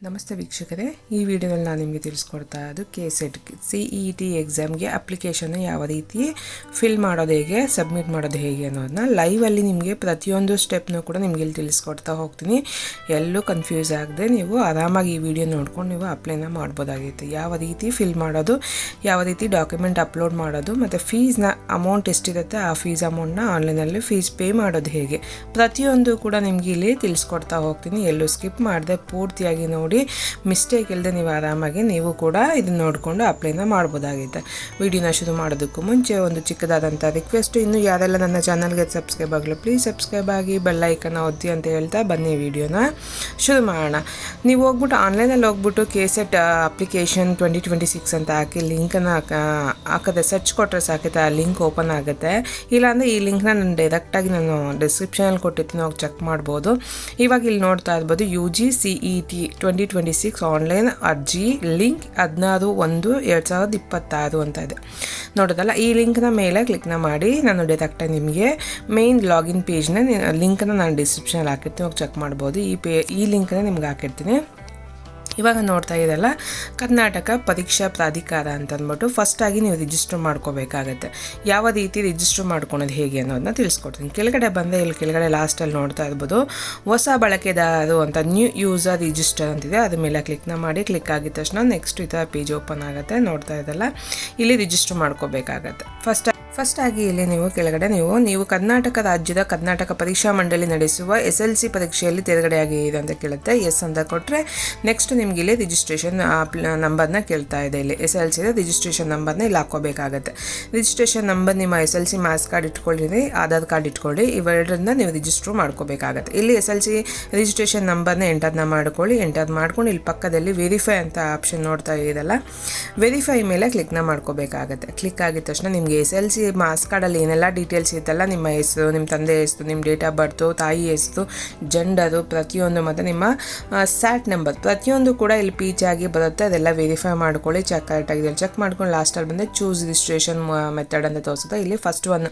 ನಮಸ್ತೆ ವೀಕ್ಷಕರೇ, ಈ ವಿಡಿಯೋದಲ್ಲಿ ನಾನು ನಿಮಗೆ ತಿಳಿಸ್ಕೊಡ್ತಾ ಇರೋದು KCET CET ಎಕ್ಸಾಮ್ಗೆ ಅಪ್ಲಿಕೇಶನ್ ಯಾವ ರೀತಿ ಫಿಲ್ ಮಾಡೋದು ಹೇಗೆ, ಸಬ್ಮಿಟ್ ಮಾಡೋದು ಹೇಗೆ ಅನ್ನೋದನ್ನ ಲೈವಲ್ಲಿ ನಿಮಗೆ ಪ್ರತಿಯೊಂದು ಸ್ಟೆಪ್ನೂ ಕೂಡ ನಿಮಗೆ ಇಲ್ಲಿ ತಿಳಿಸ್ಕೊಡ್ತಾ ಹೋಗ್ತೀನಿ. ಎಲ್ಲೂ ಕನ್ಫ್ಯೂಸ್ ಆಗದೆ ನೀವು ಆರಾಮಾಗಿ ಈ ವಿಡಿಯೋ ನೋಡ್ಕೊಂಡು ನೀವು ಅಪ್ಲೈನ ಮಾಡ್ಬೋದಾಗಿರುತ್ತೆ. ಯಾವ ರೀತಿ ಫಿಲ್ ಮಾಡೋದು, ಯಾವ ರೀತಿ ಡಾಕ್ಯುಮೆಂಟ್ ಅಪ್ಲೋಡ್ ಮಾಡೋದು, ಮತ್ತು ಫೀಸ್ನ ಅಮೌಂಟ್ ಎಷ್ಟಿರುತ್ತೆ ಆ ಫೀಸ್ ಅಮೌಂಟ್ನ ಆನ್ಲೈನಲ್ಲಿ ಫೀಸ್ ಪೇ ಮಾಡೋದು ಹೇಗೆ, ಪ್ರತಿಯೊಂದು ಕೂಡ ನಿಮಗೆ ಇಲ್ಲಿ ತಿಳಿಸ್ಕೊಡ್ತಾ ಹೋಗ್ತೀನಿ. ಎಲ್ಲೂ ಸ್ಕಿಪ್ ಮಾಡದೆ ಪೂರ್ತಿಯಾಗಿ ನೋಡಿ, ಮಿಸ್ಟೇಕ್ ಇಲ್ಲದೆ ನೀವು ಆರಾಮಾಗಿ ನೀವು ಕೂಡ ಇದನ್ನ ನೋಡಿಕೊಂಡು ಅಪ್ಲೈನ ಮಾಡ್ಬೋದಾಗಿದೆ. ವಿಡಿಯೋನ ಶುರು ಮಾಡೋದಕ್ಕೂ ಮುಂಚೆ ಒಂದು ಚಿಕ್ಕದಾದಂಥ ರಿಕ್ವೆಸ್ಟ್, ಇನ್ನು ಯಾರೆಲ್ಲ ನನ್ನ ಚಾನಲ್ಗೆ ಸಬ್ಸ್ಕ್ರೈಬ್ ಆಗಲ್ಲ ಪ್ಲೀಸ್ ಸಬ್ಸ್ಕ್ರೈಬ್ ಆಗಿ, ಬೆಲ್ ಐಕನ್ನ ಒತ್ತಿ ಅಂತ ಹೇಳ್ತಾ ಬನ್ನಿ ವಿಡಿಯೋನ ಶುರು ಮಾಡೋಣ. ನೀವು ಹೋಗ್ಬಿಟ್ಟು ಆನ್ಲೈನಲ್ಲಿ ಹೋಗ್ಬಿಟ್ಟು KCET ಅಪ್ಲಿಕೇಶನ್ 2026 ಅಂತ ಹಾಕಿ ಲಿಂಕನ್ನು ಹಾಕಿದ್ರೆ ಸರ್ಚ್ ಕೊಟ್ಟರೆ ಸಾಕೈತೆ, ಆ ಲಿಂಕ್ ಓಪನ್ ಆಗುತ್ತೆ. ಇಲ್ಲಾಂದರೆ ಈ ಲಿಂಕ್ನ ನಾನು ಡೈರೆಕ್ಟಾಗಿ ನಾನು ಡಿಸ್ಕ್ರಿಪ್ಷನಲ್ಲಿ ಕೊಟ್ಟಿರ್ತೀನಿ, ಹೋಗಿ ಚೆಕ್ ಮಾಡ್ಬೋದು. ಇವಾಗ ಇಲ್ಲಿ ನೋಡ್ತಾ ಇರ್ಬೋದು UG CET 2026 ಆನ್ಲೈನ್ ಅರ್ಜಿ ಲಿಂಕ್ 16/1/2026 ಅಂತ ಇದೆ ನೋಡೋದಲ್ಲ. ಈ ಲಿಂಕ್ನ ಮೇಲೆ ಕ್ಲಿಕ್ನ ಮಾಡಿ ನಾನು ಡೈರೆಕ್ಟಾಗಿ ನಿಮಗೆ ಮೇನ್ ಲಾಗಿನ್ ಪೇಜ್ನ ಲಿಂಕನ್ನು ನಾನು ಡಿಸ್ಕ್ರಿಪ್ಷನಲ್ಲಿ ಹಾಕಿರ್ತೀನಿ, ಹೋಗಿ ಚೆಕ್ ಮಾಡ್ಬೋದು. ಈ ಲಿಂಕನ್ನ ನಿಮ್ಗೆ ಹಾಕಿರ್ತೀನಿ. ಇವಾಗ ನೋಡ್ತಾ ಇದ್ದಲ್ಲ, ಕರ್ನಾಟಕ ಪರೀಕ್ಷಾ ಪ್ರಾಧಿಕಾರ ಅಂತ ಅಂದ್ಬಿಟ್ಟು ಫಸ್ಟಾಗಿ ನೀವು ರಿಜಿಸ್ಟರ್ ಮಾಡ್ಕೋಬೇಕಾಗತ್ತೆ. ಯಾವ ರೀತಿ ರಿಜಿಸ್ಟರ್ ಮಾಡ್ಕೊಳೋದು ಹೇಗೆ ಅನ್ನೋದನ್ನ ತಿಳಿಸ್ಕೊಡ್ತೀನಿ. ಕೆಳಗಡೆ ಬಂದರೆ ಇಲ್ಲಿ ಕೆಳಗಡೆ ಲಾಸ್ಟಲ್ಲಿ ನೋಡ್ತಾ ಇರ್ಬೋದು ಹೊಸ ಬಳಕೆದಾರರು ಅಂತ, ನ್ಯೂ ಯೂಸರ್ ರಿಜಿಸ್ಟರ್ ಅಂತಿದೆ. ಅದ್ರ ಮೇಲೆ ಕ್ಲಿಕ್ನ ಮಾಡಿ, ಕ್ಲಿಕ್ ಆಗಿದ ತಕ್ಷಣ ನೆಕ್ಸ್ಟ್ ಈ ಥರ ಪೇಜ್ ಓಪನ್ ಆಗುತ್ತೆ. ನೋಡ್ತಾ ಇದ್ದಲ್ಲ, ಇಲ್ಲಿ ರಿಜಿಸ್ಟರ್ ಮಾಡ್ಕೋಬೇಕಾಗತ್ತೆ. ಫಸ್ಟಾಗಿ ಇಲ್ಲಿ ನೀವು ಕೆಳಗಡೆ ನೀವು ಕರ್ನಾಟಕ ರಾಜ್ಯದ ಕರ್ನಾಟಕ ಪರೀಕ್ಷಾ ಮಂಡಳಿ ನಡೆಸುವ SLC ಪರೀಕ್ಷೆಯಲ್ಲಿ ತೇರ್ಗಡೆಯಾಗಿದೆ ಅಂತ ಕೇಳುತ್ತೆ. ಎಸ್ ಅಂತ ಕೊಟ್ಟರೆ ನೆಕ್ಸ್ಟ್ ನಿಮ್ಗೆ ಇಲ್ಲಿ ರಿಜಿಸ್ಟ್ರೇಷನ್ ನಂಬರ್ನ ಕೇಳ್ತಾ ಇದೆ. ಇಲ್ಲಿ SLC ರಿಜಿಸ್ಟ್ರೇಷನ್ ನಂಬರ್ನ ಇಲ್ಲಿ ಹಾಕೋಬೇಕಾಗತ್ತೆ. ರಿಜಿಸ್ಟ್ರೇಷನ್ ನಂಬರ್ ನಿಮ್ಮ SLC ಮಾರ್ಕ್ಸ್ ಕಾರ್ಡ್ ಇಟ್ಕೊಳ್ಳಿ, ಆಧಾರ್ ಕಾರ್ಡ್ ಇಟ್ಕೊಳ್ಳಿ, ಇವೆರಡರಿಂದ ನೀವು ರಿಜಿಸ್ಟ್ರ್ ಮಾಡ್ಕೋಬೇಕಾಗತ್ತೆ. ಇಲ್ಲಿ SLC ರಿಜಿಸ್ಟ್ರೇಷನ್ ನಂಬರ್ನ ಎಂಟರ್ನ ಮಾಡ್ಕೊಳ್ಳಿ. ಎಂಟರ್ ಮಾಡ್ಕೊಂಡು ಇಲ್ಲಿ ಪಕ್ಕದಲ್ಲಿ ವೆರಿಫೈ ಅಂತ ಆಪ್ಷನ್ ನೋಡ್ತಾ ಇದೆಯಲ್ಲ, ವೆರಿಫೈ ಮೇಲೆ ಕ್ಲಿಕ್ನ ಮಾಡ್ಕೋಬೇಕಾಗತ್ತೆ. ಕ್ಲಿಕ್ ಆಗಿದ ತಕ್ಷಣ ನಿಮಗೆ SLC ಮಾರ್ಕ್ಸ್ ಕಾರ್ಡಲ್ಲಿ ಏನೆಲ್ಲ ಡೀಟೇಲ್ಸ್ ಇರುತ್ತಲ್ಲ, ನಿಮ್ಮ ಹೆಸರು, ನಿಮ್ಮ ತಂದೆ ಹೆಸರು, ನಿಮ್ಮ ಡೇಟ್ ಆಫ್ ಬರ್ತು, ತಾಯಿ ಹೆಸರು, ಜೆಂಡರು ಪ್ರತಿಯೊಂದು, ಮತ್ತು ನಿಮ್ಮ ಸ್ಯಾಟ್ ನಂಬರ್ ಪ್ರತಿಯೊಂದು ಕೂಡ ಇಲ್ಲಿ ಪೀಚಾಗಿ ಬರುತ್ತೆ. ಅದೆಲ್ಲ ವೆರಿಫೈ ಮಾಡ್ಕೊಳ್ಳಿ, ಕರೆಕ್ಟಾಗಿದೆ ಚೆಕ್ ಮಾಡ್ಕೊಂಡು ಲಾಸ್ಟಲ್ಲಿ ಬಂದರೆ ಚೂಸ್ ರಿಜಿಸ್ಟ್ರೇಷನ್ ಮೆಥಡ್ ಅಂತ ತೋರಿಸುತ್ತೆ. ಇಲ್ಲಿ ಫಸ್ಟ್ ಒನ್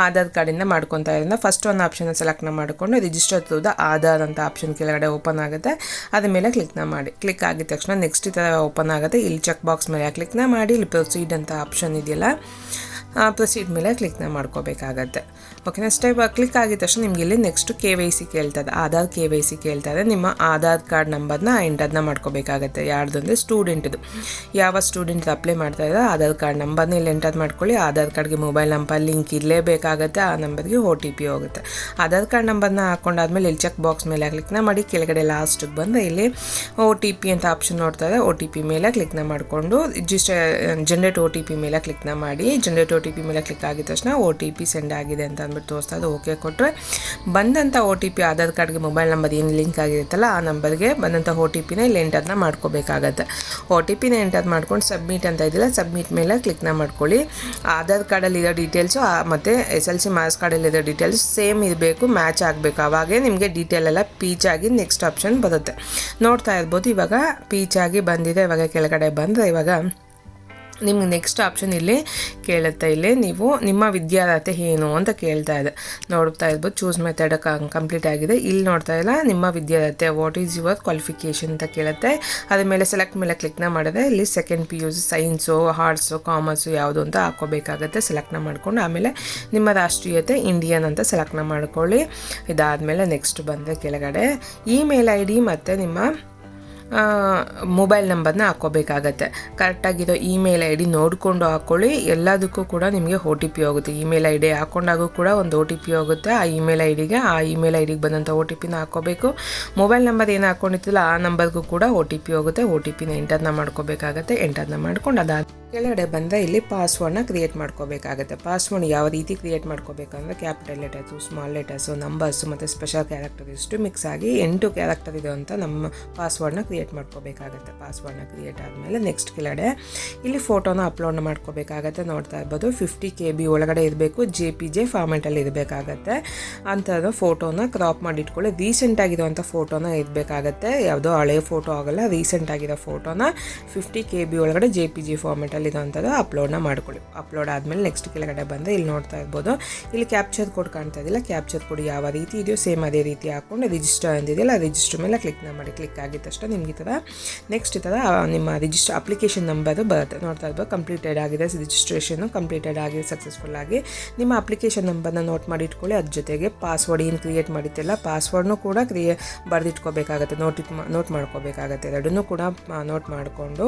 ಆಧಾರ್ ಕಾರ್ಡಿಂದ ಮಾಡ್ಕೊತಾ ಇರೋದ್ರಿಂದ ಫಸ್ಟ್ ಒನ್ ಆಪ್ಷನ್ ಸೆಲೆಕ್ಟ್ನ ಮಾಡಿಕೊಂಡು ರಿಜಿಸ್ಟರ್ ಥ್ರೂ ದ ಆಧಾರ್ ಅಂತ ಆಪ್ಷನ್ ಕೆಳಗಡೆ ಓಪನ್ ಆಗುತ್ತೆ. ಅದ್ರ ಮೇಲೆ ಕ್ಲಿಕ್ನ ಮಾಡಿ. ಕ್ಲಿಕ್ ಆಗಿದ ತಕ್ಷಣ ನೆಕ್ಸ್ಟ್ ಈ ಥರ ಓಪನ್ ಆಗುತ್ತೆ. ಇಲ್ಲಿ ಚೆಕ್ ಬಾಕ್ಸ್ ಮೇಲೆ ಕ್ಲಿಕ್ನ ಮಾಡಿ, ಇಲ್ಲಿ ಪ್ರೊಸೀಡ್ ಅಂತ ಆಪ್ಷನ್ ಇದೆಯಲ್ಲ, ಪ್ರೊಸೀಡ್ ಮೇಲೆ ಕ್ಲಿಕ್ನ ಮಾಡ್ಕೋಬೇಕಾಗತ್ತೆ. ಓಕೆನಾ. ಸ್ಟೆಪ್ ಕ್ಲಿಕ್ ಆಗಿದ ತಕ್ಷಣ ನಿಮಗೆ ಇಲ್ಲಿ ನೆಕ್ಸ್ಟ್ KYC ಕೇಳ್ತದೆ, ಆಧಾರ್ KYC ಕೇಳ್ತದೆ. ನಿಮ್ಮ ಆಧಾರ್ ಕಾರ್ಡ್ ನಂಬರ್ನ ಎಂಟರ್ನ ಮಾಡ್ಕೋಬೇಕಾಗತ್ತೆ. ಯಾರ್ದು ಅಂದರೆ ಸ್ಟೂಡೆಂಟ್ದು, ಯಾವ ಸ್ಟೂಡೆಂಟ್ ಅಪ್ಲೈ ಮಾಡ್ತಾ ಇದ್ದಾರೆ ಆಧಾರ್ ಕಾರ್ಡ್ ನಂಬರ್ನ ಇಲ್ಲಿ ಎಂಟರ್ ಮಾಡ್ಕೊಳ್ಳಿ. ಆಧಾರ್ ಕಾರ್ಡ್ಗೆ ಮೊಬೈಲ್ ನಂಬರ್ ಲಿಂಕ್ ಇರಲೇಬೇಕಾಗತ್ತೆ, ಆ ನಂಬರ್ಗೆ OTP ಹೋಗುತ್ತೆ. ಆಧಾರ್ ಕಾರ್ಡ್ ನಂಬರ್ನ ಹಾಕೊಂಡಾದ್ಮೇಲೆ ಇಲ್ಲಿ ಚೆಕ್ ಬಾಕ್ಸ್ ಮೇಲೆ ಕ್ಲಿಕ್ನ ಮಾಡಿ, ಕೆಳಗಡೆ ಲಾಸ್ಟಿಗೆ ಬಂದು ಇಲ್ಲಿ OTP ಅಂತ ಆಪ್ಷನ್ ನೋಡ್ತಾ ಇದೆ. OTP ಮೇಲೆ ಕ್ಲಿಕ್ನ ಮಾಡಿಕೊಂಡು ಜನರೇಟ್ OTP ಮೇಲೆ ಕ್ಲಿಕ್ನ ಮಾಡಿ. ಜನರೇಟ್ OTP ಮೇಲೆ ಕ್ಲಿಕ್ ಆಗಿದ ತಕ್ಷಣ OTP ಸೆಂಡ್ ಆಗಿದೆ ಅಂತ ಅಂದ್ಬಿಟ್ಟು ತೋರಿಸ್ತಾ ಇದೆ. ಓಕೆ ಕೊಟ್ಟರೆ ಬಂದಂಥ OTP ಆಧಾರ್ ಕಾರ್ಡ್ಗೆ ಮೊಬೈಲ್ ನಂಬರ್ ಏನು ಲಿಂಕ್ ಆಗಿರುತ್ತಲ್ಲ ಆ ನಂಬರ್ಗೆ ಬಂದಂಥ OTPನ ಇಲ್ಲಿ ಎಂಟರ್ನ ಮಾಡ್ಕೋಬೇಕಾಗತ್ತೆ. OTPನ ಎಂಟರ್ ಮಾಡ್ಕೊಂಡು ಸಬ್ಮಿಟ್ ಅಂತ ಇದೆಯಲ್ಲ, ಸಬ್ಮಿಟ್ ಮೇಲೆ ಕ್ಲಿಕ್ನ ಮಾಡ್ಕೊಳ್ಳಿ. ಆಧಾರ್ ಕಾರ್ಡಲ್ಲಿರೋ ಡೀಟೇಲ್ಸು ಮತ್ತು SLC ಮಾರ್ಕ್ಸ್ ಕಾರ್ಡಲ್ಲಿರೋ ಡೀಟೇಲ್ಸ್ ಸೇಮ್ ಇರಬೇಕು, ಮ್ಯಾಚ್ ಆಗಬೇಕು. ಆವಾಗೇ ನಿಮಗೆ ಡೀಟೇಲ್ ಎಲ್ಲ ಪೀಚಾಗಿ ನೆಕ್ಸ್ಟ್ ಆಪ್ಷನ್ ಬರುತ್ತೆ. ನೋಡ್ತಾ ಇರ್ಬೋದು ಇವಾಗ ಪೀಚಾಗಿ ಬಂದಿದೆ. ಇವಾಗ ಕೆಳಗಡೆ ಬಂದರೆ ಇವಾಗ ನಿಮ್ಗೆ ನೆಕ್ಸ್ಟ್ ಆಪ್ಷನ್ ಇಲ್ಲಿ ಕೇಳುತ್ತೆ. ಇಲ್ಲಿ ನೀವು ನಿಮ್ಮ ವಿದ್ಯಾರ್ಹತೆ ಏನು ಅಂತ ಕೇಳ್ತಾ ಇದೆ. ನೋಡ್ತಾ ಇರ್ಬೋದು ಚೂಸ್ ಮೆಥಡ್ ಕಂಪ್ಲೀಟ್ ಆಗಿದೆ. ಇಲ್ಲಿ ನೋಡ್ತಾ ಇಲ್ಲ ನಿಮ್ಮ ವಿದ್ಯಾರ್ಹತೆ, ವಾಟ್ ಈಸ್ ಯುವರ್ ಕ್ವಾಲಿಫಿಕೇಷನ್ ಅಂತ ಕೇಳುತ್ತೆ. ಅದ್ರ ಮೇಲೆ ಸೆಲೆಕ್ಟ್ ಮೇಲೆ ಕ್ಲಿಕ್ನ ಮಾಡಿದ್ರೆ ಇಲ್ಲಿ second PUC science, arts, commerce ಯಾವುದು ಅಂತ ಹಾಕೋಬೇಕಾಗತ್ತೆ. ಸೆಲೆಕ್ಟ್ನ ಮಾಡ್ಕೊಂಡು ಆಮೇಲೆ ನಿಮ್ಮ ರಾಷ್ಟ್ರೀಯತೆ ಇಂಡಿಯನ್ ಅಂತ ಸೆಲೆಕ್ಟ್ನ ಮಾಡ್ಕೊಳ್ಳಿ. ಇದಾದಮೇಲೆ ನೆಕ್ಸ್ಟ್ ಬಂದರೆ ಕೆಳಗಡೆ ಇಮೇಲ್ ID ಮತ್ತು ನಿಮ್ಮ ಮೊಬೈಲ್ ನಂಬರ್ನ ಹಾಕ್ಕೋಬೇಕಾಗತ್ತೆ. ಕರೆಕ್ಟಾಗಿರೋ ಇಮೇಲ್ ID ನೋಡಿಕೊಂಡು ಹಾಕ್ಕೊಳ್ಳಿ. ಎಲ್ಲದಕ್ಕೂ ಕೂಡ ನಿಮಗೆ OTP ಹೋಗುತ್ತೆ. ಇಮೇಲ್ ID ಹಾಕ್ಕೊಂಡಾಗೂ ಕೂಡ ಒಂದು OTP ಹೋಗುತ್ತೆ. ಆ ಇಮೇಲ್ IDಗೆ ಆ ಇಮೇಲ್ IDಗೆ ಬಂದಂಥ OTPನ ಹಾಕ್ಕೋಬೇಕು. ಮೊಬೈಲ್ ನಂಬರ್ ಏನು ಹಾಕ್ಕೊಂಡಿರ್ತಿಲ್ಲ ಆ ನಂಬರ್ಗೂ ಕೂಡ OTP ಹೋಗುತ್ತೆ. OTPನ ಎಂಟರ್ನ ಮಾಡ್ಕೋಬೇಕಾಗತ್ತೆ. ಎಂಟರ್ನ ಮಾಡ್ಕೊಂಡು ಅದಾದ ಕೆಳಗಡೆ ಬಂದರೆ ಇಲ್ಲಿ ಪಾಸ್ವರ್ಡ್ನ ಕ್ರಿಯೇಟ್ ಮಾಡ್ಕೋಬೇಕಾಗತ್ತೆ. ಪಾಸ್ವರ್ಡ್ ಯಾವ ರೀತಿ ಕ್ರಿಯೇಟ್ ಮಾಡ್ಕೋಬೇಕಂದ್ರೆ capital letters, small letters, numbers ಮತ್ತು ಸ್ಪೆಷಲ್ ಕ್ಯಾರೆಕ್ಟರ್ ಇಷ್ಟು ಮಿಕ್ಸ್ ಆಗಿ 8 ಕ್ಯಾರೆಕ್ಟರ್ ಇದೆ ಅಂತ ನಮ್ಮ ಪಾಸ್ವರ್ಡ್ನ ಕ್ರಿಯೇಟ್ ಮಾಡ್ಕೋಬೇಕಾಗತ್ತೆ. ಪಾಸ್ವರ್ಡ್ನ ಕ್ರಿಯೇಟ್ ಆದಮೇಲೆ ನೆಕ್ಸ್ಟ್ ಕೆಳಗಡೆ ಇಲ್ಲಿ ಫೋಟೋನ ಅಪ್ಲೋಡ್ ಮಾಡ್ಕೋಬೇಕಾಗತ್ತೆ. ನೋಡ್ತಾ ಇರ್ಬೋದು 50 KB ಒಳಗಡೆ ಇರಬೇಕು, JPG ಫಾರ್ಮೆಟಲ್ಲಿ ಇರಬೇಕಾಗತ್ತೆ. ಅಂಥದ್ದು ಫೋಟೋನ ಕ್ರಾಪ್ ಮಾಡಿ ಇಟ್ಕೊಳ್ಳಿ. ರೀಸೆಂಟ್ ಆಗಿರೋವಂಥ ಫೋಟೋನ ಇರಬೇಕಾಗತ್ತೆ, ಯಾವುದೋ ಹಳೆಯ ಫೋಟೋ ಆಗೋಲ್ಲ. ರೀಸೆಂಟ್ ಆಗಿರೋ ಫೋಟೋನ 50 KB ಒಳಗಡೆ JPG ಫಾರ್ಮೆಟಲ್ಲಿ ಇರೋಂಥದ್ದು ಅಪ್ಲೋಡ್ನ ಮಾಡ್ಕೊಳ್ಳಿ. ಅಪ್ಲೋಡ್ ಆದಮೇಲೆ ನೆಕ್ಸ್ಟ್ ಕೆಳಗಡೆ ಬಂದರೆ ಇಲ್ಲಿ ನೋಡ್ತಾ ಇರ್ಬೋದು, ಇಲ್ಲಿ ಕ್ಯಾಪ್ಚರ್ ಕೋಡ್ ಕಾಣ್ತಾ ಇದ್ದಿಲ್ಲ. ಕ್ಯಾಪ್ಚರ್ ಕೋಡ್ ಯಾವ ರೀತಿ ಇದೆಯೋ ಸೇಮ್ ಅದೇ ರೀತಿ ಹಾಕ್ಕೊಂಡು ರಿಜಿಸ್ಟರ್ ಅಂದಿದೆಯಲ್ಲ, ರಿಜಿಸ್ಟರ್ ಮೇಲೆ ಕ್ಲಿಕ್ನ ಮಾಡಿ. ಕ್ಲಿಕ್ ಆಗಿದ ತಕ್ಷಣ ನಿಮ್ಗೆ ಈ ಥರ ನೆಕ್ಸ್ಟ್ ಈ ಥರ ನಿಮ್ಮ ರಿಜಿಸ್ಟರ್ ಅಪ್ಲಿಕೇಶನ್ ನಂಬರು ಬರುತ್ತೆ. ನೋಡ್ತಾ ಇರ್ಬೋದು, ಕಂಪ್ಲೀಟೆಡ್ ಆಗಿದೆ ರಿಜಿಸ್ಟ್ರೇಷನು, ಕಂಪ್ಲೀಟೆಡ್ ಆಗಿದೆ ಸಕ್ಸಸ್ಫುಲ್ ಆಗಿ. ನಿಮ್ಮ ಅಪ್ಲಿಕೇಶನ್ ನಂಬರ್ನ ನೋಟ್ ಮಾಡಿ ಇಟ್ಕೊಳ್ಳಿ. ಅದ್ರ ಜೊತೆಗೆ ಪಾಸ್ವರ್ಡ್ ಏನು ಕ್ರಿಯೇಟ್ ಮಾಡಿತ್ತಿಲ್ಲ ಪಾಸ್ವರ್ಡ್ನು ಕೂಡ ಬರೆದಿಟ್ಕೋಬೇಕಾಗತ್ತೆ, ನೋಟ್ ಮಾಡ್ಕೋಬೇಕಾಗತ್ತೆ. ಎರಡನ್ನೂ ಕೂಡ ನೋಟ್ ಮಾಡಿಕೊಂಡು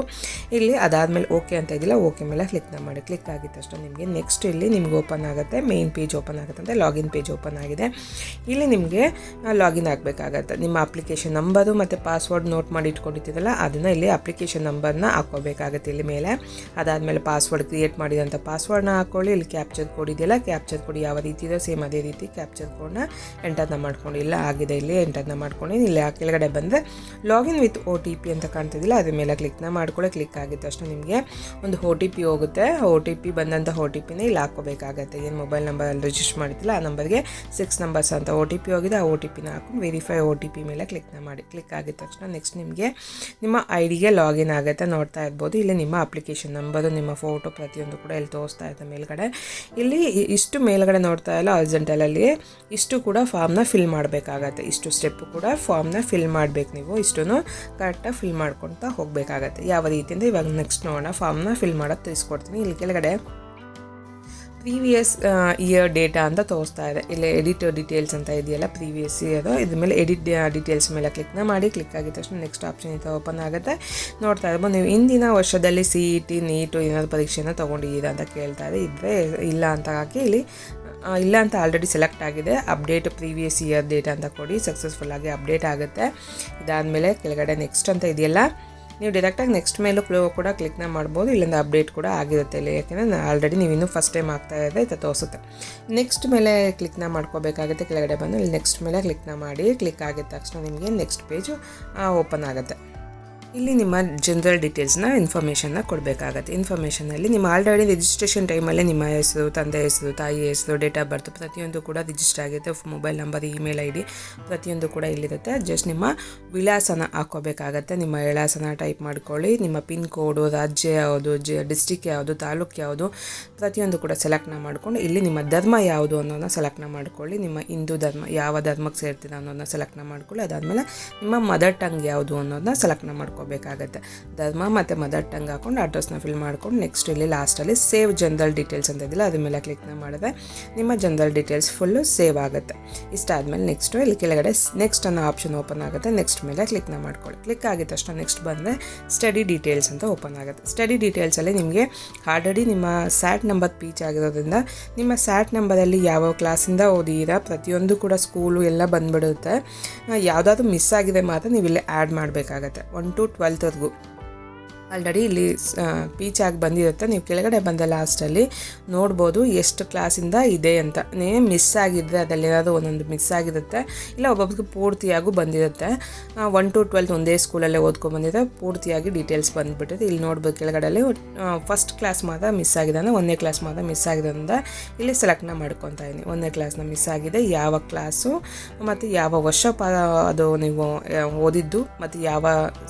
ಇಲ್ಲಿ ಅದಾದಮೇಲೆ ಓಕೆ ಅಂತ ಇದ್ದಿಲ್ಲ, ಓಕೆ ಮೇಲೆ ಕ್ಲಿಕ್ನ ಮಾಡಿ. ಕ್ಲಿಕ್ ಆಗಿದ ತಕ್ಷಣ ನಿಮಗೆ ನೆಕ್ಸ್ಟ್ ಇಲ್ಲಿ ನಿಮ್ಗೆ ಓಪನ್ ಆಗುತ್ತೆ, ಮೇನ್ ಪೇಜ್ ಓಪನ್ ಆಗುತ್ತೆ. ಅಂತ ಲಾಗಿನ್ ಪೇಜ್ ಓಪನ್ ಆಗಿದೆ. ಇಲ್ಲಿ ನಿಮಗೆ ಲಾಗಿನ್ ಆಗಬೇಕಾಗತ್ತೆ. ನಿಮ್ಮ ಅಪ್ಲಿಕೇಶನ್ ನಂಬರು ಮತ್ತು ಪಾಸ್ವರ್ಡ್ ನೋಟ್ ಮಾಡಿ ಇಟ್ಕೊಂಡಿದ್ದೀರಲ್ಲ ಅದನ್ನು ಇಲ್ಲಿ ಅಪ್ಲಿಕೇಶನ್ ನಂಬರ್ನ ಹಾಕ್ಕೋಬೇಕಾಗತ್ತೆ ಇಲ್ಲಿ ಮೇಲೆ. ಅದಾದಮೇಲೆ ಪಾಸ್ವರ್ಡ್ ಕ್ರಿಯೇಟ್ ಮಾಡಿದಂಥ ಪಾಸ್ವರ್ಡ್ನ ಹಾಕ್ಕೊಳ್ಳಿ. ಇಲ್ಲಿ ಕ್ಯಾಪ್ಚರ್ ಕೋಡ್ ಇದೆಯಲ್ಲ, ಕ್ಯಾಪ್ಚರ್ ಕೋಡ್ ಯಾವ ರೀತಿ ಇದೆ ಸೇಮ್ ಅದೇ ರೀತಿ ಕ್ಯಾಪ್ಚರ್ ಕೋಡ್ನ ಎಂಟರ್ನ ಮಾಡ್ಕೊಂಡು ಇಲ್ಲ ಆಗಿದೆ ಇಲ್ಲಿ ಎಂಟರ್ನ ಮಾಡ್ಕೊಂಡು ಇಲ್ಲಿ ಕೆಳಗಡೆ ಬಂದರೆ ಲಾಗಿನ್ ವಿತ್ OTP ಅಂತ ಕಾಣ್ತಿದ್ದಿಲ್ಲ ಅದ್ರ ಮೇಲೆ ಕ್ಲಿಕ್ನ ಮಾಡ್ಕೊಳ್ಳಿ. ಕ್ಲಿಕ್ ಆಗಿದ ತಕ್ಷಣ ನಿಮಗೆ ಒಂದು OTP ಹೋಗುತ್ತೆ. OTP ಬಂದಂಥ OTPನ ಇಲ್ಲಿ ಹಾಕ್ಕೋಬೇಕಾಗತ್ತೆ. ಏನು ಮೊಬೈಲ್ ನಂಬರಲ್ಲಿ ರಿಜಿಸ್ಟರ್ ಮಾಡಿದ್ದಿಲ್ಲ ಆ ನಂಬರ್ಗೆ 6 ನಂಬರ್ಸ್ ಅಂತ OTP ಹೋಗಿದೆ. ಆ OTPನ ಹಾಕೊಂಡು ವೆರಿಫೈ OTP ಮೇಲೆ ಕ್ಲಿಕ್ನ ಮಾಡಿ. ಕ್ಲಿಕ್ ಆಗಿದ ತಕ್ಷಣ ನೆಕ್ಸ್ಟ್ ನಿಮಗೆ ನಿಮ್ಮ ಐಡಿಗೆ ಲಾಗಿನ್ ಆಗುತ್ತೆ. ನೋಡ್ತಾ ಇರ್ಬೋದು ಇಲ್ಲಿ ನಿಮ್ಮ ಅಪ್ಲಿಕೇಶನ್ ನಂಬರು, ನಿಮ್ಮ ಫೋಟೋ ಪ್ರತಿಯೊಂದು ಕೂಡ ಇಲ್ಲಿ ತೋರಿಸ್ತಾ ಇರುತ್ತೆ ಮೇಲ್ಗಡೆ. ಇಲ್ಲಿ ಇಷ್ಟು ಮೇಲ್ಗಡೆ ನೋಡ್ತಾ ಇಲ್ಲ ಹಾರಿಜಾಂಟಲಲ್ಲಿ ಇಷ್ಟು ಕೂಡ ಫಾರ್ಮ್ನ ಫಿಲ್ ಮಾಡಬೇಕಾಗತ್ತೆ. ಇಷ್ಟು ಸ್ಟೆಪ್ಪು ಕೂಡ ಫಾರ್ಮ್ನ ಫಿಲ್ ಮಾಡಬೇಕು. ನೀವು ಇಷ್ಟನ್ನು ಕರೆಕ್ಟಾಗಿ ಫಿಲ್ ಮಾಡ್ಕೊತಾ ಹೋಗಬೇಕಾಗತ್ತೆ. ಯಾವ ರೀತಿಯಿಂದ ಇವಾಗ ನೆಕ್ಸ್ಟ್ ನೋಡೋಣ. ಫಾರ್ಮ್ನ ಫಿಲ್ ಮಾಡೋದು ತಿಳಿಸ್ಕೊಡ್ತೀನಿ. ಇಲ್ಲಿ ಕೆಳಗಡೆ ಪ್ರೀವಿಯಸ್ ಇಯರ್ ಡೇಟಾ ಅಂತ ತೋರಿಸ್ತಾ ಇದೆ. ಇಲ್ಲಿ ಎಡಿಟ್ ಡೀಟೇಲ್ಸ್ ಅಂತ ಇದೆಯಲ್ಲ ಪ್ರೀವಿಯಸ್ ಇಯರ್, ಇದ್ರ ಮೇಲೆ ಎಡಿಟ್ ಡೀಟೇಲ್ಸ್ ಮೇಲೆ ಕ್ಲಿಕ್ನ ಮಾಡಿ. ಕ್ಲಿಕ್ ಆಗಿದ ತಕ್ಷಣ ನೆಕ್ಸ್ಟ್ ಆಪ್ಷನ್ ಇದು ಓಪನ್ ಆಗುತ್ತೆ. ನೋಡ್ತಾ ಇರ್ಬೋದು ನೀವು ಇಂದಿನ ವರ್ಷದಲ್ಲಿ CET ನೀಟು ಏನಾದರೂ ಪರೀಕ್ಷೆನ ತೊಗೊಂಡಿದ್ದೀರಾ ಅಂತ ಕೇಳ್ತಾ ಇದೆ. ಇದ್ದರೆ ಇಲ್ಲ ಅಂತ ಹಾಕಿ ಇಲ್ಲಿ ಇಲ್ಲ ಅಂತ ಆಲ್ರೆಡಿ ಸೆಲೆಕ್ಟ್ ಆಗಿದೆ. ಅಪ್ಡೇಟ್ ಪ್ರೀವಿಯಸ್ ಇಯರ್ ಡೇಟಾ ಅಂತ ಕೊಡಿ. ಸಕ್ಸಸ್ಫುಲ್ ಆಗಿ ಅಪ್ಡೇಟ್ ಆಗುತ್ತೆ. ಇದಾದಮೇಲೆ ಕೆಳಗಡೆ ನೆಕ್ಸ್ಟ್ ಅಂತ ಇದೆಯಲ್ಲ ನೀವು ಡೈರೆಕ್ಟಾಗಿ ನೆಕ್ಸ್ಟ್ ಮೇಲೂ ಕೂಡ ಕ್ಲಿಕ್ನ ಮಾಡ್ಬೋದು. ಇಲ್ಲಿಂದ ಅಪ್ಡೇಟ್ ಕೂಡ ಆಗಿರುತ್ತೆ ಇಲ್ಲಿ, ಯಾಕೆಂದರೆ ಆಲ್ರೆಡಿ ನೀವು ಇನ್ನೂ ಫಸ್ಟ್ ಟೈಮ್ ಆಗ್ತಾ ಇದೆ ಇದು ತೋರಿಸುತ್ತೆ. ನೆಕ್ಸ್ಟ್ ಮೇಲೆ ಕ್ಲಿಕ್ನ ಮಾಡ್ಕೋಬೇಕಾಗುತ್ತೆ. ಕೆಳಗಡೆ ಬಂದು ಇಲ್ಲಿ ನೆಕ್ಸ್ಟ್ ಮೇಲೆ ಕ್ಲಿಕ್ನ ಮಾಡಿ. ಕ್ಲಿಕ್ ಆಗಿದ ತಕ್ಷಣ ನಿಮಗೆ ನೆಕ್ಸ್ಟ್ ಪೇಜು ಓಪನ್ ಆಗುತ್ತೆ. ಇಲ್ಲಿ ನಿಮ್ಮ ಜನರಲ್ ಡೀಟೇಲ್ಸ್ನ ಇನ್ಫಾರ್ಮೇಷನ್ನ ಕೊಡಬೇಕಾಗತ್ತೆ. ಇನ್ಫಾರ್ಮೇಷನಲ್ಲಿ ನಿಮ್ಮ ಆಲ್ರೆಡಿ ರಿಜಿಸ್ಟ್ರೇಷನ್ ಟೈಮಲ್ಲೇ ನಿಮ್ಮ ಹೆಸರು, ತಂದೆ ಹೆಸರು, ತಾಯಿ ಹೆಸರು, ಡೇಟ್ ಆಫ್ ಬರ್ತ್ ಪ್ರತಿಯೊಂದು ಕೂಡ ರಿಜಿಸ್ಟರ್ ಆಗುತ್ತೆ. ಮೊಬೈಲ್ ನಂಬರ್, ಇಮೇಲ್ ID ಪ್ರತಿಯೊಂದು ಕೂಡ ಇಲ್ಲಿರುತ್ತೆ. ಜಸ್ಟ್ ನಿಮ್ಮ ವಿಳಾಸನ ಹಾಕ್ಕೋಬೇಕಾಗತ್ತೆ. ನಿಮ್ಮ ವಿಳಾಸನ ಟೈಪ್ ಮಾಡ್ಕೊಳ್ಳಿ. ನಿಮ್ಮ ಪಿನ್ ಕೋಡು, ರಾಜ್ಯ ಯಾವುದು, ಡಿಸ್ಟಿಕ್ ಯಾವುದು, ತಾಲೂಕು ಯಾವುದು ಪ್ರತಿಯೊಂದು ಕೂಡ ಸೆಲೆಕ್ಟ್ನ ಮಾಡ್ಕೊಂಡು ಇಲ್ಲಿ ನಿಮ್ಮ ಧರ್ಮ ಯಾವುದು ಅನ್ನೋದನ್ನ ಸೆಲೆಕ್ಟ್ನ ಮಾಡ್ಕೊಳ್ಳಿ. ನಿಮ್ಮ ಹಿಂದೂ ಧರ್ಮ ಯಾವ ಧರ್ಮಕ್ಕೆ ಸೇರ್ತೀರ ಅನ್ನೋದನ್ನ ಸೆಲೆಕ್ಟ್ನ ಮಾಡ್ಕೊಳ್ಳಿ. ಅದಾದಮೇಲೆ ನಿಮ್ಮ ಮದರ್ ಟಂಗ್ ಯಾವುದು ಅನ್ನೋದನ್ನ ಸೆಲೆಕ್ಟ್ನ ಮಾಡ್ಕೋಬೇಕಾಗತ್ತೆ. ಧರ್ಮ ಮತ್ತು ಮದರ್ ಟಂಗ್ ಹಾಕೊಂಡು ಅಡ್ರೆಸ್ನ ಫಿಲ್ ಮಾಡ್ಕೊಂಡು ನೆಕ್ಸ್ಟ್ ಇಲ್ಲಿ ಲಾಸ್ಟಲ್ಲಿ ಸೇವ್ ಜನರಲ್ ಡೀಟೇಲ್ಸ್ ಅಂತ ಇದಿಲ್ಲ ಅದ್ರ ಮೇಲೆ ಕ್ಲಿಕ್ನ ಮಾಡಿದ್ರೆ ನಿಮ್ಮ ಜನರಲ್ ಡೀಟೇಲ್ಸ್ ಫುಲ್ಲು ಸೇವ್ ಆಗುತ್ತೆ. ಇಷ್ಟಾದಮೇಲೆ ನೆಕ್ಸ್ಟು ಇಲ್ಲಿ ಕೆಳಗಡೆ ನೆಕ್ಸ್ಟ್ ಅನ್ನೋ ಆಪ್ಷನ್ ಓಪನ್ ಆಗುತ್ತೆ. ನೆಕ್ಸ್ಟ್ ಮೇಲೆ ಕ್ಲಿಕ್ನ ಮಾಡ್ಕೊಳ್ಳಿ. ಕ್ಲಿಕ್ ಆಗಿದ ತಕ್ಷಣ ನೆಕ್ಸ್ಟ್ ಬಂದರೆ ಸ್ಟಡಿ ಡೀಟೇಲ್ಸ್ ಅಂತ ಓಪನ್ ಆಗುತ್ತೆ. ಸ್ಟಡಿ ಡೀಟೇಲ್ಸಲ್ಲಿ ನಿಮಗೆ ಆಲ್ರೆಡಿ ನಿಮ್ಮ ಸ್ಯಾಟ್ ನಂಬರ್ ಪೀಚ್ ಆಗಿರೋದ್ರಿಂದ ನಿಮ್ಮ ಸ್ಯಾಟ್ ನಂಬರಲ್ಲಿ ಯಾವ ಕ್ಲಾಸಿಂದ ಓದಿದ್ದೀರಾ ಪ್ರತಿಯೊಂದು ಕೂಡ ಸ್ಕೂಲು ಎಲ್ಲ ಬಂದುಬಿಡುತ್ತೆ. ಯಾವುದಾದ್ರೂ ಮಿಸ್ ಆಗಿದೆ ಮಾತ್ರ ನೀವು ಇಲ್ಲಿ ಆ್ಯಡ್ ಮಾಡಬೇಕಾಗತ್ತೆ. 1 to 12ವರೆಗೂ ಆಲ್ರೆಡಿ ಇಲ್ಲಿ ಪೀಚ್ ಆಗಿ ಬಂದಿರುತ್ತೆ. ನೀವು ಕೆಳಗಡೆ ಬಂದ ಲಾಸ್ಟಲ್ಲಿ ನೋಡ್ಬೋದು ಎಷ್ಟು ಕ್ಲಾಸಿಂದ ಇದೆ ಅಂತ. ಮಿಸ್ ಆಗಿದ್ದರೆ ಅದರಲ್ಲಿ ಏನಾದರೂ ಒಂದೊಂದು ಮಿಸ್ ಆಗಿರುತ್ತೆ, ಇಲ್ಲ ಒಬ್ಬೊಬ್ಬರಿಗೆ ಪೂರ್ತಿಯಾಗೂ ಬಂದಿರುತ್ತೆ. 1 to 12 ಒಂದೇ ಸ್ಕೂಲಲ್ಲೇ ಓದ್ಕೊಂಡ್ಬಂದಿದೆ, ಪೂರ್ತಿಯಾಗಿ ಡೀಟೇಲ್ಸ್ ಬಂದುಬಿಟ್ಟಿದೆ. ಇಲ್ಲಿ ನೋಡ್ಬೋದು ಕೆಳಗಡೆ ಫಸ್ಟ್ ಕ್ಲಾಸ್ ಮಾತ್ರ ಮಿಸ್ ಆಗಿದೆ ಅಂದರೆ 1ನೇ ಕ್ಲಾಸ್ ಮಾತ್ರ ಮಿಸ್ ಆಗಿದೆ ಅಂತ ಇಲ್ಲಿ ಸೆಲೆಕ್ಟ್ನ ಮಾಡ್ಕೊತಾ ಇದ್ದೀನಿ. 1ನೇ ಕ್ಲಾಸ್ನ ಮಿಸ್ ಆಗಿದೆ, ಯಾವ ಕ್ಲಾಸು ಮತ್ತು ಯಾವ ವರ್ಷ ಅದು ನೀವು ಓದಿದ್ದು ಮತ್ತು ಯಾವ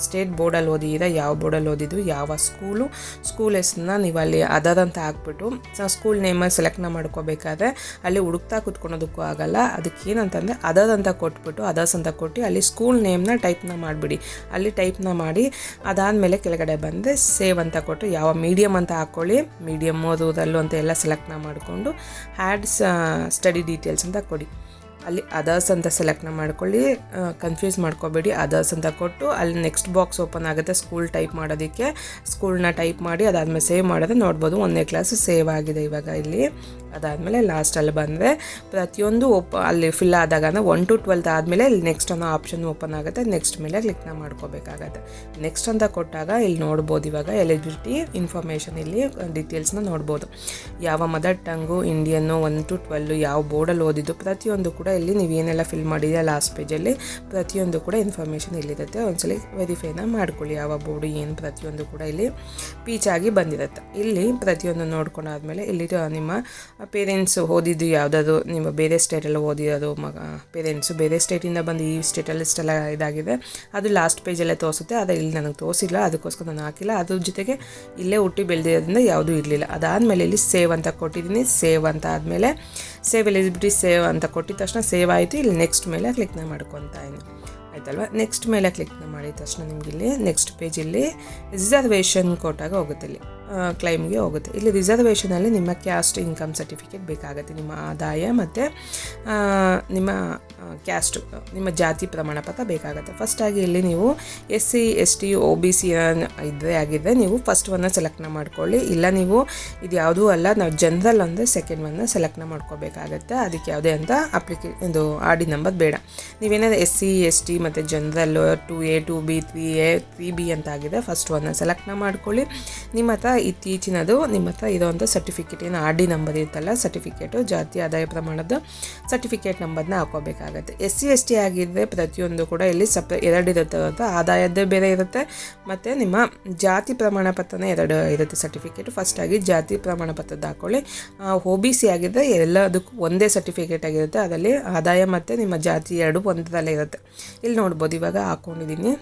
ಸ್ಟೇಟ್ ಬೋರ್ಡಲ್ಲಿ ಓದಿದ್ದೀರಾ, ಯಾವ ಬೋರ್ಡಲ್ಲಿ ಓದಿದ್ದು, ಯಾವ ಸ್ಕೂಲ್ ಹೆಸರನ್ನ ನೀವು ಅಲ್ಲಿ ಅದರ್ ಅಂತ ಹಾಕ್ಬಿಟ್ಟು ಸ್ಕೂಲ್ ನೇಮಲ್ಲಿ ಸೆಲೆಕ್ಟ್ನ ಮಾಡ್ಕೋಬೇಕಾದ್ರೆ ಅಲ್ಲಿ ಹುಡುಕ್ತಾ ಕೂತ್ಕೊಳೋದಕ್ಕೂ ಆಗಲ್ಲ. ಅದಕ್ಕೆ ಏನಂತಂದರೆ ಅದರ್ ಅಂತ ಕೊಟ್ಬಿಟ್ಟು ಅದರ್ಸ್ ಅಂತ ಕೊಟ್ಟು ಅಲ್ಲಿ ಸ್ಕೂಲ್ ನೇಮ್ನ ಟೈಪ್ನ ಮಾಡಿಬಿಡಿ. ಅಲ್ಲಿ ಟೈಪ್ನ ಮಾಡಿ ಅದಾದಮೇಲೆ ಕೆಳಗಡೆ ಬಂದರೆ ಸೇವ್ ಅಂತ ಕೊಟ್ಟು ಯಾವ ಮೀಡಿಯಮ್ ಅಂತ ಹಾಕ್ಕೊಳ್ಳಿ. ಮೀಡಿಯಮ್ಮು ರೂರಲ್ಲು ಅಂತ ಎಲ್ಲ ಸೆಲೆಕ್ಟ್ನ ಮಾಡಿಕೊಂಡು ಆ್ಯಡ್ ಸ್ಟಡಿ ಡೀಟೇಲ್ಸ್ ಅಂತ ಕೊಡಿ. ಅಲ್ಲಿ ಅದರ್ಸ್ ಅಂತ ಸೆಲೆಕ್ಟ್ನ ಮಾಡ್ಕೊಳ್ಳಿ, ಕನ್ಫ್ಯೂಸ್ ಮಾಡ್ಕೋಬೇಡಿ. ಅದರ್ಸ್ ಅಂತ ಕೊಟ್ಟು ಅಲ್ಲಿ ನೆಕ್ಸ್ಟ್ ಬಾಕ್ಸ್ ಓಪನ್ ಆಗುತ್ತೆ ಸ್ಕೂಲ್ ಟೈಪ್ ಮಾಡೋದಕ್ಕೆ. ಸ್ಕೂಲ್ನ ಟೈಪ್ ಮಾಡಿ ಅದಾದಮೇಲೆ ಸೇವ್ ಮಾಡಿದ್ರೆ ನೋಡ್ಬೋದು 1ನೇ ಕ್ಲಾಸು ಸೇವ್ ಆಗಿದೆ ಇವಾಗ ಇಲ್ಲಿ. ಅದಾದಮೇಲೆ ಲಾಸ್ಟಲ್ಲಿ ಬಂದರೆ ಪ್ರತಿಯೊಂದು ಅಲ್ಲಿ ಫಿಲ್ ಆದಾಗ 1 to 12 ಆದಮೇಲೆ ಇಲ್ಲಿ ನೆಕ್ಸ್ಟ್ ಅನ್ನೋ ಆಪ್ಷನ್ ಓಪನ್ ಆಗುತ್ತೆ. ನೆಕ್ಸ್ಟ್ ಮೇಲೆ ಕ್ಲಿಕ್ನ ಮಾಡ್ಕೋಬೇಕಾಗತ್ತೆ. ನೆಕ್ಸ್ಟ್ ಅಂತ ಕೊಟ್ಟಾಗ ಇಲ್ಲಿ ನೋಡ್ಬೋದು ಇವಾಗ ಎಲಿಜಿಬಿಲಿಟಿ ಇನ್ಫಾರ್ಮೇಷನ್ ಇಲ್ಲಿ ಡೀಟೇಲ್ಸ್ನ ನೋಡ್ಬೋದು. ಯಾವ ಮದರ್ ಟಂಗು, ಇಂಡಿಯನ್ನು, 1 to 12 ಯಾವ ಬೋರ್ಡಲ್ಲಿ ಓದಿದ್ದು ಪ್ರತಿಯೊಂದು ಕೂಡ ಇಲ್ಲಿ ನೀವು ಏನೆಲ್ಲ ಫಿಲ್ ಮಾಡಿದ್ದೀರಾ ಲಾಸ್ಟ್ ಪೇಜಲ್ಲಿ ಪ್ರತಿಯೊಂದು ಕೂಡ ಇನ್ಫಾರ್ಮೇಷನ್ ಇಲ್ಲಿರುತ್ತೆ. ಒಂದ್ಸಲಿ ವೆರಿಫೈನ ಮಾಡ್ಕೊಳ್ಳಿ ಯಾವ ಬೋರ್ಡು ಏನು ಪ್ರತಿಯೊಂದು ಕೂಡ ಇಲ್ಲಿ ಪೀಚಾಗಿ ಬಂದಿರುತ್ತೆ. ಇಲ್ಲಿ ಪ್ರತಿಯೊಂದು ನೋಡ್ಕೊಂಡಾದ್ಮೇಲೆ ಇಲ್ಲಿ ನಿಮ್ಮ ಪೇರೆಂಟ್ಸು ಓದಿದ್ದು ಯಾವುದಾದ್ರು ನಿಮ್ಮ ಬೇರೆ ಸ್ಟೇಟಲ್ಲಿ ಓದಿರೋದು ಪೇರೆಂಟ್ಸು ಬೇರೆ ಸ್ಟೇಟಿಂದ ಬಂದು ಈ ಸ್ಟೇಟಲ್ಲಿ ಇಷ್ಟೆಲ್ಲ ಇದಾಗಿದೆ ಅದು ಲಾಸ್ಟ್ ಪೇಜಲ್ಲೇ ತೋರಿಸುತ್ತೆ. ಅದು ಇಲ್ಲಿ ನನಗೆ ತೋರಿಸಿಲ್ಲ, ಅದಕ್ಕೋಸ್ಕರ ನಾನು ಹಾಕಿಲ್ಲ. ಅದ್ರ ಜೊತೆಗೆ ಇಲ್ಲೇ ಹುಟ್ಟಿ ಬೆಳೆದಿರೋದ್ರಿಂದ ಯಾವುದೂ ಇರಲಿಲ್ಲ. ಅದಾದಮೇಲೆ ಇಲ್ಲಿ ಸೇವ್ ಅಂತ ಕೊಟ್ಟಿದ್ದೀನಿ. ಸೇವ್ ಅಂತ ಆದಮೇಲೆ ಸೇವ್ ಎಲಿಜಿಬಿಲಿಟಿ ಸೇವ್ ಅಂತ ಕೊಟ್ಟಿದ ತಕ್ಷಣ ಸೇವ್ ಆಯಿತು. ಇಲ್ಲಿ ನೆಕ್ಸ್ಟ್ ಮೇಲೆ ಕ್ಲಿಕ್ನ ಮಾಡ್ಕೊತಾ ಇದ್ದೀನಿ, ಆಯ್ತಲ್ವ. ನೆಕ್ಸ್ಟ್ ಮೇಲೆ ಕ್ಲಿಕ್ನ ಮಾಡಿದ ತಕ್ಷಣ ನಿಮ್ಗೆ ಇಲ್ಲಿ ನೆಕ್ಸ್ಟ್ ಪೇಜಲ್ಲಿ ರಿಸರ್ವೇಷನ್ ಕೊಟ್ಟಾಗ ಹೋಗುತ್ತೆ, ಇಲ್ಲಿ ಕ್ಲೈಮ್ಗೆ ಹೋಗುತ್ತೆ. ಇಲ್ಲಿ ರಿಸರ್ವೇಷನಲ್ಲಿ ನಿಮ್ಮ ಕ್ಯಾಸ್ಟ್ ಇನ್ಕಮ್ ಸರ್ಟಿಫಿಕೇಟ್ ಬೇಕಾಗುತ್ತೆ, ನಿಮ್ಮ ಆದಾಯ ಮತ್ತು ನಿಮ್ಮ ಕ್ಯಾಸ್ಟು ನಿಮ್ಮ ಜಾತಿ ಪ್ರಮಾಣ ಪತ್ರ ಬೇಕಾಗುತ್ತೆ. ಫಸ್ಟಾಗಿ ಇಲ್ಲಿ ನೀವು SC ST OBC ಇದ್ದರೆ ಆಗಿದ್ದರೆ ನೀವು ಫಸ್ಟ್ ಒನ್ನ ಸೆಲೆಕ್ಟ್ನ ಮಾಡ್ಕೊಳ್ಳಿ. ಇಲ್ಲ ನೀವು ಇದು ಯಾವುದೂ ಅಲ್ಲ, ನಾವು ಜನರಲ್ ಅಂದರೆ ಸೆಕೆಂಡ್ ಒನ್ನ ಸೆಲೆಕ್ಟ್ನ ಮಾಡ್ಕೋಬೇಕಾಗತ್ತೆ. ಅದಕ್ಕೆ ಯಾವುದೇ ಅಂತ ಇದು RD ನಂಬರ್ ಬೇಡ. ನೀವೇನಾದ್ರು SC ST ಮತ್ತು ಜನರಲ್ಲು 2A 2B 3A 3B ಅಂತ ಆಗಿದೆ, ಫಸ್ಟ್ ಒನ್ನ ಸೆಲೆಕ್ಟ್ನ ಮಾಡ್ಕೊಳ್ಳಿ. ನಿಮ್ಮ ಹತ್ರ ಇತ್ತೀಚಿನದು ನಿಮ್ಮ ಹತ್ರ ಇರೋವಂಥ ಸರ್ಟಿಫಿಕೇಟ್ ಏನು RD ನಂಬರ್ ಇರುತ್ತಲ್ಲ, ಸರ್ಟಿಫಿಕೇಟು ಜಾತಿ ಆದಾಯ ಪ್ರಮಾಣದ ಸರ್ಟಿಫಿಕೇಟ್ ನಂಬರ್ನ ಹಾಕೋಬೇಕಾಗುತ್ತೆ. SC ST ಆಗಿದ್ದರೆ ಪ್ರತಿಯೊಂದು ಕೂಡ ಇಲ್ಲಿ ಎರಡು ಇರುತ್ತೆ, ಆದಾಯದ್ದೇ ಬೇರೆ ಇರುತ್ತೆ ಮತ್ತು ನಿಮ್ಮ ಜಾತಿ ಪ್ರಮಾಣ ಪತ್ರನೇ ಎರಡು ಇರುತ್ತೆ ಸರ್ಟಿಫಿಕೇಟು. ಫಸ್ಟಾಗಿ ಜಾತಿ ಪ್ರಮಾಣ ಪತ್ರದ ಹಾಕ್ಕೊಳ್ಳಿ. OBC ಆಗಿದ್ದರೆ ಎಲ್ಲದಕ್ಕೂ ಒಂದೇ ಸರ್ಟಿಫಿಕೇಟ್ ಆಗಿರುತ್ತೆ, ಅದರಲ್ಲಿ ಆದಾಯ ಮತ್ತು ನಿಮ್ಮ ಜಾತಿ ಎರಡು ಒಂದರಲ್ಲೇ ಇರುತ್ತೆ. ಇಲ್ಲಿ ನೋಡ್ಬೋದು ಇವಾಗ ಹಾಕ್ಕೊಂಡಿದ್ದೀನಿ.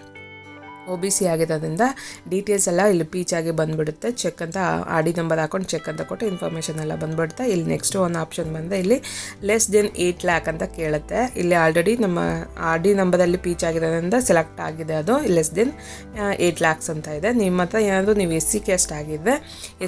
OBC ಆಗಿರೋದ್ರಿಂದ ಡೀಟೇಲ್ಸ್ ಎಲ್ಲ ಇಲ್ಲಿ ಪೀಚಾಗಿ ಬಂದುಬಿಡುತ್ತೆ. ಚೆಕ್ ಅಂತ RD ನಂಬರ್ ಹಾಕೊಂಡು ಚೆಕ್ ಅಂತ ಕೊಟ್ಟು ಇನ್ಫಾರ್ಮೇಷನ್ ಎಲ್ಲ ಬಂದುಬಿಡುತ್ತೆ. ಇಲ್ಲಿ ನೆಕ್ಸ್ಟ್ ಒಂದು ಆಪ್ಷನ್ ಬಂದರೆ ಇಲ್ಲಿ ಲೆಸ್ ದೆನ್ 8 lakh ಅಂತ ಕೇಳುತ್ತೆ. ಇಲ್ಲಿ ಆಲ್ರೆಡಿ ನಮ್ಮ RD ನಂಬರಲ್ಲಿ ಪೀಚ್ ಆಗಿರೋದ್ರಿಂದ ಸೆಲೆಕ್ಟ್ ಆಗಿದೆ, ಅದು ಲೆಸ್ ದೆನ್ 8 lakhs ಅಂತ ಇದೆ. ನಿಮ್ಮ ಹತ್ರ ಏನಾದರೂ ನೀವು SC ಕ್ಯಾಸ್ಟ್ ಆಗಿದ್ದರೆ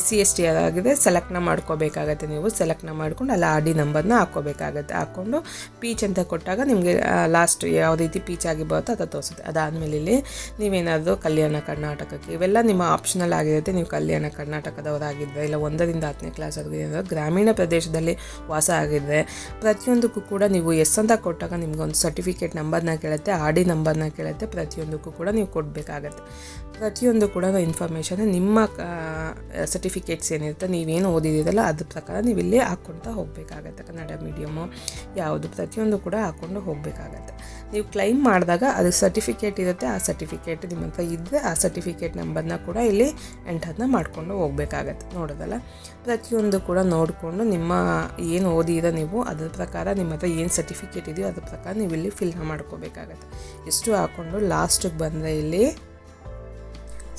SC ST ಆಗಿದೆ ಸೆಲೆಕ್ಟ್ನ ಮಾಡ್ಕೋಬೇಕಾಗತ್ತೆ. ನೀವು ಸೆಲೆಕ್ಟ್ನ ಮಾಡ್ಕೊಂಡು ಅಲ್ಲಿ RD ನಂಬರ್ನ ಹಾಕ್ಕೋಬೇಕಾಗತ್ತೆ. ಹಾಕ್ಕೊಂಡು ಪೀಚ್ ಅಂತ ಕೊಟ್ಟಾಗ ನಿಮಗೆ ಲಾಸ್ಟ್ ಯಾವ ರೀತಿ ಪೀಚ್ ಆಗಿ ಬರುತ್ತೋ ಅದು ತೋರಿಸುತ್ತೆ. ಅದಾದಮೇಲೆ ಇಲ್ಲಿ ನೀವೇನಾದರೂ ಕಲ್ಯಾಣ ಕರ್ನಾಟಕಕ್ಕೆ ಇವೆಲ್ಲ ನಿಮ್ಮ ಆಪ್ಷನಲ್ ಆಗಿರುತ್ತೆ. ನೀವು ಕಲ್ಯಾಣ ಕರ್ನಾಟಕದವರಾಗಿದ್ದರೆ ಇಲ್ಲ 1ರಿಂದ 10ನೇ ಕ್ಲಾಸ್ ಆಗಿದ್ದರೆ ಗ್ರಾಮೀಣ ಪ್ರದೇಶದಲ್ಲಿ ವಾಸ ಆಗಿದ್ದರೆ ಪ್ರತಿಯೊಂದಕ್ಕೂ ಕೂಡ ನೀವು ಎಸ್ ಅಂತ ಕೊಟ್ಟಾಗ ನಿಮ್ಗೆ ಒಂದು ಸರ್ಟಿಫಿಕೇಟ್ ನಂಬರ್ನ ಕೇಳುತ್ತೆ, RD ನಂಬರ್ನ ಕೇಳುತ್ತೆ. ಪ್ರತಿಯೊಂದಕ್ಕೂ ಕೂಡ ನೀವು ಕೊಡಬೇಕಾಗತ್ತೆ. ಪ್ರತಿಯೊಂದು ಕೂಡ ಇನ್ಫಾರ್ಮೇಷನ್ ನಿಮ್ಮ ಸರ್ಟಿಫಿಕೇಟ್ಸ್ ಏನಿರುತ್ತೆ ನೀವೇನು ಓದಿದ್ದೀರಲ್ಲ ಅದ್ರ ಪ್ರಕಾರ ನೀವು ಇಲ್ಲಿ ಹಾಕ್ಕೊಳ್ತಾ ಹೋಗಬೇಕಾಗತ್ತೆ. ಕನ್ನಡ ಮೀಡಿಯಮು ಯಾವುದು ಪ್ರತಿಯೊಂದು ಕೂಡ ಹಾಕ್ಕೊಂಡು ಹೋಗಬೇಕಾಗತ್ತೆ. ನೀವು ಕ್ಲೈಮ್ ಮಾಡಿದಾಗ ಅದು ಸರ್ಟಿಫಿಕೇಟ್ ಇರುತ್ತೆ, ಆ ಸರ್ಟಿಫಿಕೇಟ್ ನಿಮ್ಮ ಹತ್ರ ಇದ್ದರೆ ಆ ಸರ್ಟಿಫಿಕೇಟ್ ನಂಬರ್ನ ಕೂಡ ಇಲ್ಲಿ ಎಂಟರ್ನ ಮಾಡಿಕೊಂಡು ಹೋಗಬೇಕಾಗತ್ತೆ. ನೋಡೋದಲ್ಲ ಪ್ರತಿಯೊಂದು ಕೂಡ ನೋಡಿಕೊಂಡು ನಿಮ್ಮ ಏನು ಓದಿರೋ ನೀವು ಅದ್ರ ಪ್ರಕಾರ ನಿಮ್ಮ ಹತ್ರ ಏನು ಸರ್ಟಿಫಿಕೇಟ್ ಇದೆಯೋ ಅದ್ರ ಪ್ರಕಾರ ನೀವು ಇಲ್ಲಿ ಫಿಲ್ನ ಮಾಡ್ಕೋಬೇಕಾಗತ್ತೆ. ಇಷ್ಟು ಹಾಕ್ಕೊಂಡು ಲಾಸ್ಟಿಗೆ ಬಂದರೆ ಇಲ್ಲಿ